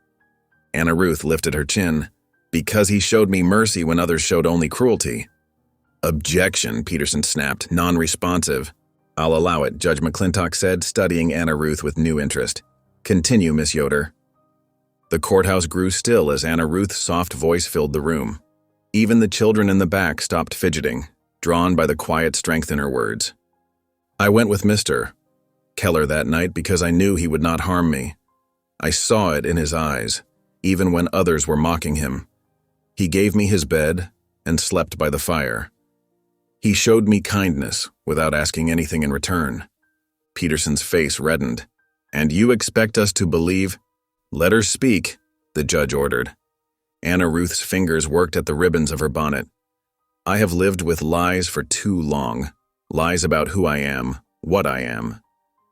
Anna Ruth lifted her chin. Because he showed me mercy when others showed only cruelty. Objection, Peterson snapped, non-responsive. I'll allow it, Judge McClintock said, studying Anna Ruth with new interest. Continue, Miss Yoder. The courthouse grew still as Anna Ruth's soft voice filled the room. Even the children in the back stopped fidgeting, drawn by the quiet strength in her words. I went with Mr. Keller that night because I knew he would not harm me. I saw it in his eyes, even when others were mocking him. He gave me his bed and slept by the fire. He showed me kindness without asking anything in return. Peterson's face reddened. And you expect us to believe? Let her speak, the judge ordered. Anna Ruth's fingers worked at the ribbons of her bonnet. I have lived with lies for too long. Lies about who I am, what I am.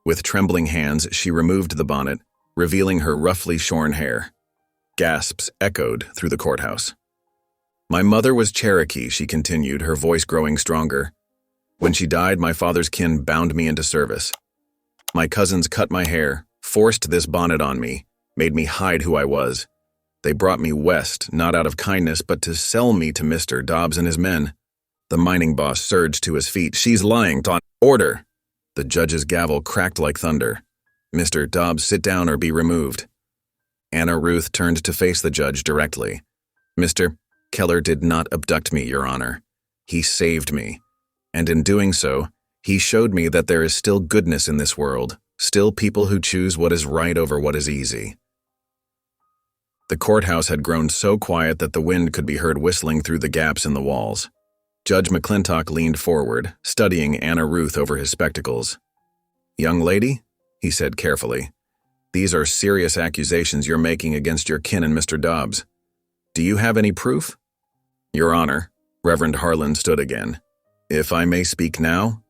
With trembling hands, she removed the bonnet, revealing her roughly shorn hair. Gasps echoed through the courthouse. My mother was Cherokee, she continued, her voice growing stronger. When she died, my father's kin bound me into service. My cousins cut my hair, forced this bonnet on me, made me hide who I was. They brought me west, not out of kindness, but to sell me to Mr. Dobbs and his men. The mining boss surged to his feet. She's lying, Taunton. Order! The judge's gavel cracked like thunder. Mr. Dobbs, sit down or be removed. Anna Ruth turned to face the judge directly. Mr. Keller did not abduct me, Your Honor. He saved me. And in doing so, he showed me that there is still goodness in this world, still people who choose what is right over what is easy. The courthouse had grown so quiet that the wind could be heard whistling through the gaps in the walls. Judge McClintock leaned forward, studying Anna Ruth over his spectacles. "Young lady," he said carefully, "these are serious accusations you're making against your kin and Mr. Dobbs. Do you have any proof?" "Your Honor," Reverend Harlan stood again. "If I may speak now?"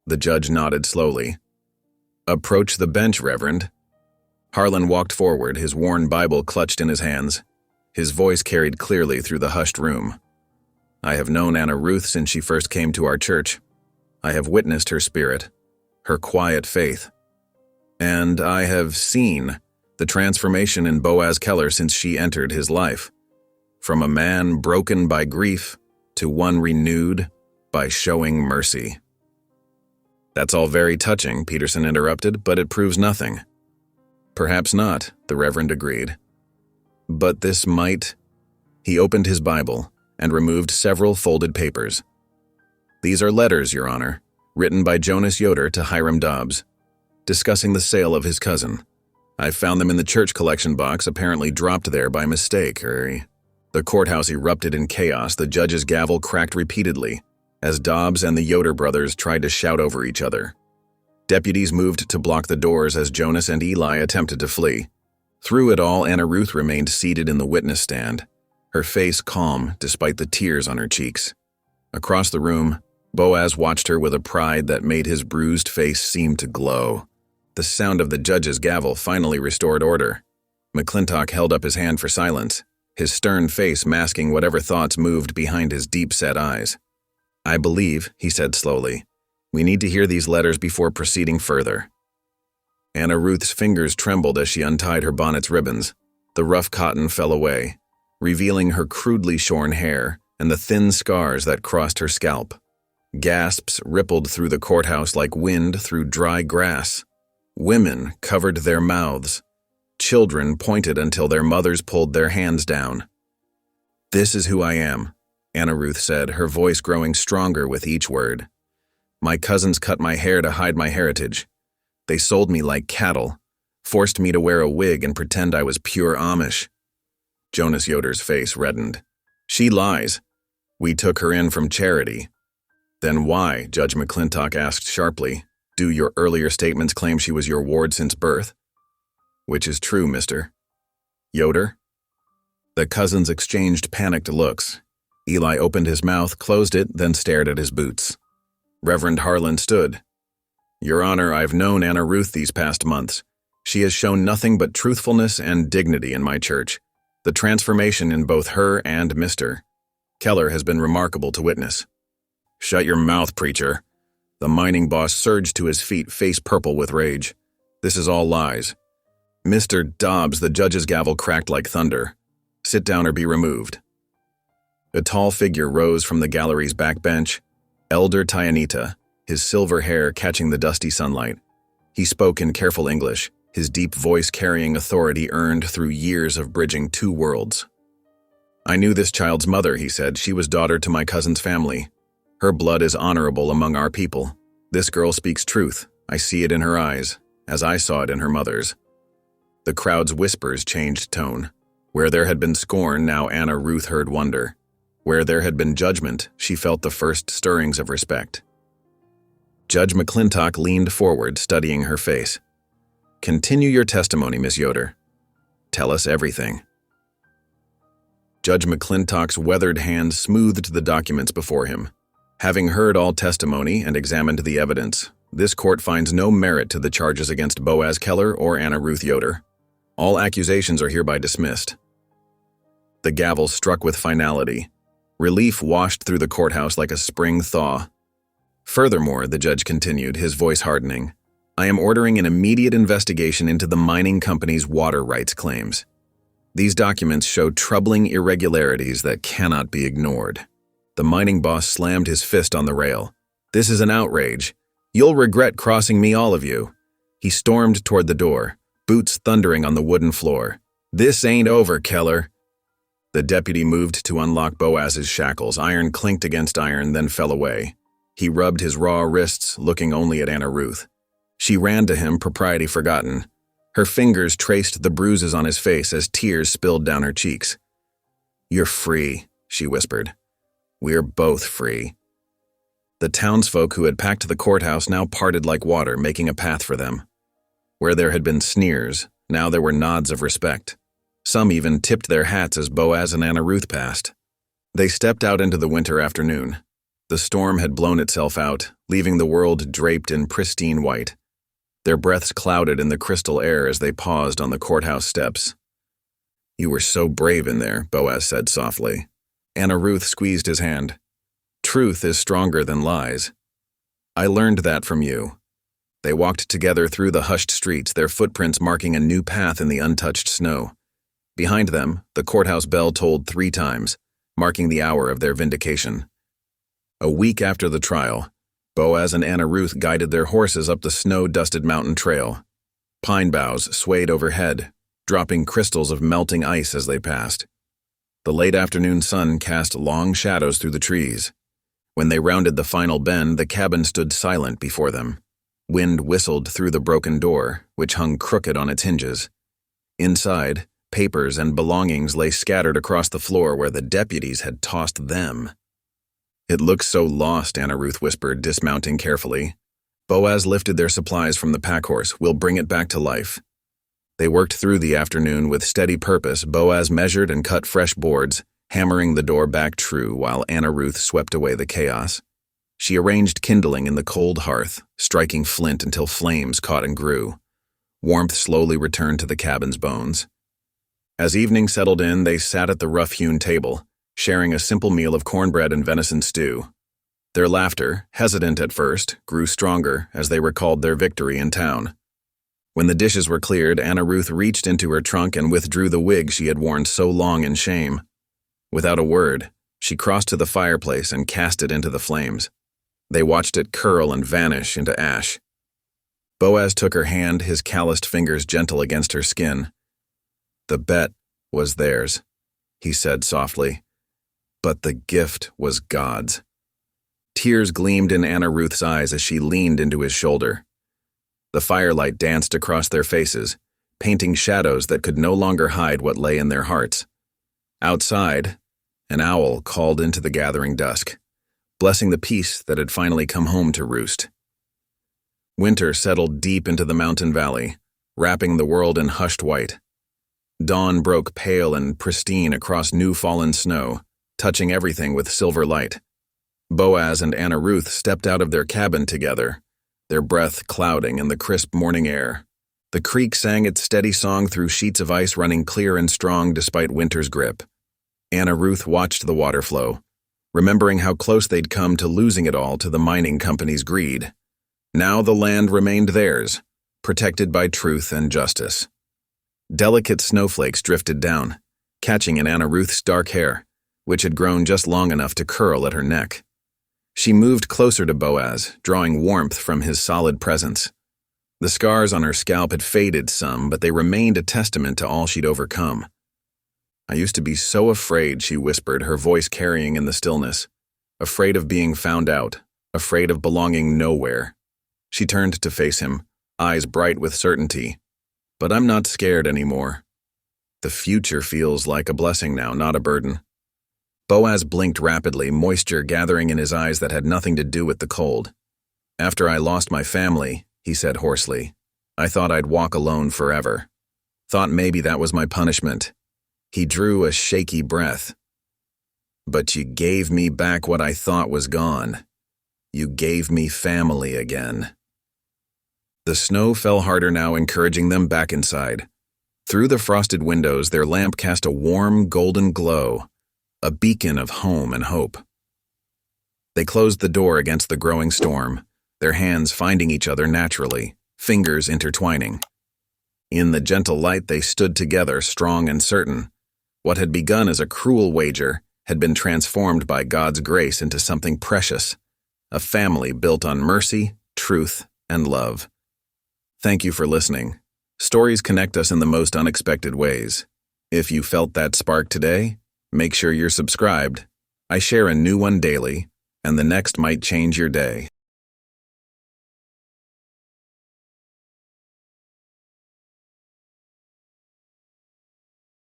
The judge nodded slowly. "Approach the bench, Reverend." Harlan walked forward, his worn Bible clutched in his hands. His voice carried clearly through the hushed room. "I have known Anna Ruth since she first came to our church. I have witnessed her spirit, her quiet faith. And I have seen the transformation in Boaz Keller since she entered his life. From a man broken by grief to one renewed by showing mercy." "That's all very touching," Peterson interrupted, "but it proves nothing." "Perhaps not," the Reverend agreed. "But this might—" He opened his Bible and removed several folded papers. "These are letters, Your Honor, written by Jonas Yoder to Hiram Dobbs, discussing the sale of his cousin. I found them in the church collection box, apparently dropped there by mistake, The courthouse erupted in chaos. The judge's gavel cracked repeatedly as Dobbs and the Yoder brothers tried to shout over each other. Deputies moved to block the doors as Jonas and Eli attempted to flee. Through it all, Anna Ruth remained seated in the witness stand, her face calm despite the tears on her cheeks. Across the room, Boaz watched her with a pride that made his bruised face seem to glow. The sound of the judge's gavel finally restored order. McClintock held up his hand for silence, his stern face masking whatever thoughts moved behind his deep-set eyes. "I believe," he said slowly, "we need to hear these letters before proceeding further." Anna Ruth's fingers trembled as she untied her bonnet's ribbons. The rough cotton fell away, revealing her crudely shorn hair and the thin scars that crossed her scalp. Gasps rippled through the courthouse like wind through dry grass. Women covered their mouths. Children pointed until their mothers pulled their hands down. "This is who I am," Anna Ruth said, her voice growing stronger with each word. "My cousins cut my hair to hide my heritage. They sold me like cattle, forced me to wear a wig and pretend I was pure Amish." Jonas Yoder's face reddened. "She lies. We took her in from charity." "Then why," Judge McClintock asked sharply, "do your earlier statements claim she was your ward since birth?" "Which is true, Mr. Yoder?" The cousins exchanged panicked looks. Eli opened his mouth, closed it, then stared at his boots. Reverend Harlan stood. "Your Honor, I've known Anna Ruth these past months. She has shown nothing but truthfulness and dignity in my church. The transformation in both her and Mr. Keller has been remarkable to witness." "Shut your mouth, preacher." The mining boss surged to his feet, face purple with rage. "This is all lies." "Mr. Dobbs," the judge's gavel cracked like thunder. "Sit down or be removed." A tall figure rose from the gallery's backbench, Elder Tyanita, his silver hair catching the dusty sunlight. He spoke in careful English, his deep voice carrying authority earned through years of bridging two worlds. "I knew this child's mother," he said. "She was daughter to my cousin's family. Her blood is honorable among our people. This girl speaks truth. I see it in her eyes, as I saw it in her mother's." The crowd's whispers changed tone. Where there had been scorn, now Anna Ruth heard wonder. Where there had been judgment, she felt the first stirrings of respect. Judge McClintock leaned forward, studying her face. "Continue your testimony, Miss Yoder. Tell us everything." Judge McClintock's weathered hand smoothed the documents before him. "Having heard all testimony and examined the evidence, this court finds no merit to the charges against Boaz Keller or Anna Ruth Yoder. All accusations are hereby dismissed." The gavel struck with finality. Relief washed through the courthouse like a spring thaw. "Furthermore," the judge continued, his voice hardening, "I am ordering an immediate investigation into the mining company's water rights claims. These documents show troubling irregularities that cannot be ignored." The mining boss slammed his fist on the rail. "This is an outrage. You'll regret crossing me, all of you." He stormed toward the door, boots thundering on the wooden floor. "This ain't over, Keller." The deputy moved to unlock Boaz's shackles. Iron clinked against iron, then fell away. He rubbed his raw wrists, looking only at Anna Ruth. She ran to him, propriety forgotten. Her fingers traced the bruises on his face as tears spilled down her cheeks. "You're free," she whispered. We're both free. The townsfolk who had packed the courthouse now parted like water, making a path for them. Where there had been sneers, now there were nods of respect. Some even tipped their hats as Boaz and Anna Ruth passed. They stepped out into the winter afternoon. The storm had blown itself out, leaving the world draped in pristine white. Their breaths clouded in the crystal air as they paused on the courthouse steps. "You were so brave in there," Boaz said softly. Anna Ruth squeezed his hand. "Truth is stronger than lies. I learned that from you." They walked together through the hushed streets, their footprints marking a new path in the untouched snow. Behind them, the courthouse bell tolled 3 times, marking the hour of their vindication. A week after the trial, Boaz and Anna Ruth guided their horses up the snow-dusted mountain trail. Pine boughs swayed overhead, dropping crystals of melting ice as they passed. The late afternoon sun cast long shadows through the trees. When they rounded the final bend, the cabin stood silent before them. Wind whistled through the broken door, which hung crooked on its hinges. Inside, papers and belongings lay scattered across the floor where the deputies had tossed them. "It looks so lost," Anna Ruth whispered, dismounting carefully. Boaz lifted their supplies from the packhorse. "We'll bring it back to life." They worked through the afternoon with steady purpose. Boaz measured and cut fresh boards, hammering the door back true while Anna Ruth swept away the chaos. She arranged kindling in the cold hearth, striking flint until flames caught and grew. Warmth slowly returned to the cabin's bones. As evening settled in, they sat at the rough-hewn table, sharing a simple meal of cornbread and venison stew. Their laughter, hesitant at first, grew stronger as they recalled their victory in town. When the dishes were cleared, Anna Ruth reached into her trunk and withdrew the wig she had worn so long in shame. Without a word, she crossed to the fireplace and cast it into the flames. They watched it curl and vanish into ash. Boaz took her hand, his calloused fingers gentle against her skin. "The bet was theirs," he said softly, "but the gift was God's." Tears gleamed in Anna Ruth's eyes as she leaned into his shoulder. The firelight danced across their faces, painting shadows that could no longer hide what lay in their hearts. Outside, an owl called into the gathering dusk, blessing the peace that had finally come home to roost. Winter settled deep into the mountain valley, wrapping the world in hushed white. Dawn broke pale and pristine across new fallen snow, touching everything with silver light. Boaz and Anna Ruth stepped out of their cabin together, their breath clouding in the crisp morning air. The creek sang its steady song through sheets of ice running clear and strong despite winter's grip. Anna Ruth watched the water flow, remembering how close they'd come to losing it all to the mining company's greed. Now the land remained theirs, protected by truth and justice. Delicate snowflakes drifted down, catching in Anna Ruth's dark hair, which had grown just long enough to curl at her neck. She moved closer to Boaz, drawing warmth from his solid presence. The scars on her scalp had faded some, but they remained a testament to all she'd overcome. "I used to be so afraid," she whispered, her voice carrying in the stillness. "Afraid of being found out, afraid of belonging nowhere." She turned to face him, eyes bright with certainty. "But I'm not scared anymore. The future feels like a blessing now, not a burden." Boaz blinked rapidly, moisture gathering in his eyes that had nothing to do with the cold. "After I lost my family," he said hoarsely, "I thought I'd walk alone forever. Thought maybe that was my punishment." He drew a shaky breath. "But you gave me back what I thought was gone. You gave me family again." The snow fell harder now, encouraging them back inside. Through the frosted windows, their lamp cast a warm, golden glow, a beacon of home and hope. They closed the door against the growing storm, their hands finding each other naturally, fingers intertwining. In the gentle light, they stood together, strong and certain. What had begun as a cruel wager had been transformed by God's grace into something precious, a family built on mercy, truth, and love. Thank you for listening. Stories connect us in the most unexpected ways. If you felt that spark today, make sure you're subscribed. I share a new one daily, and the next might change your day.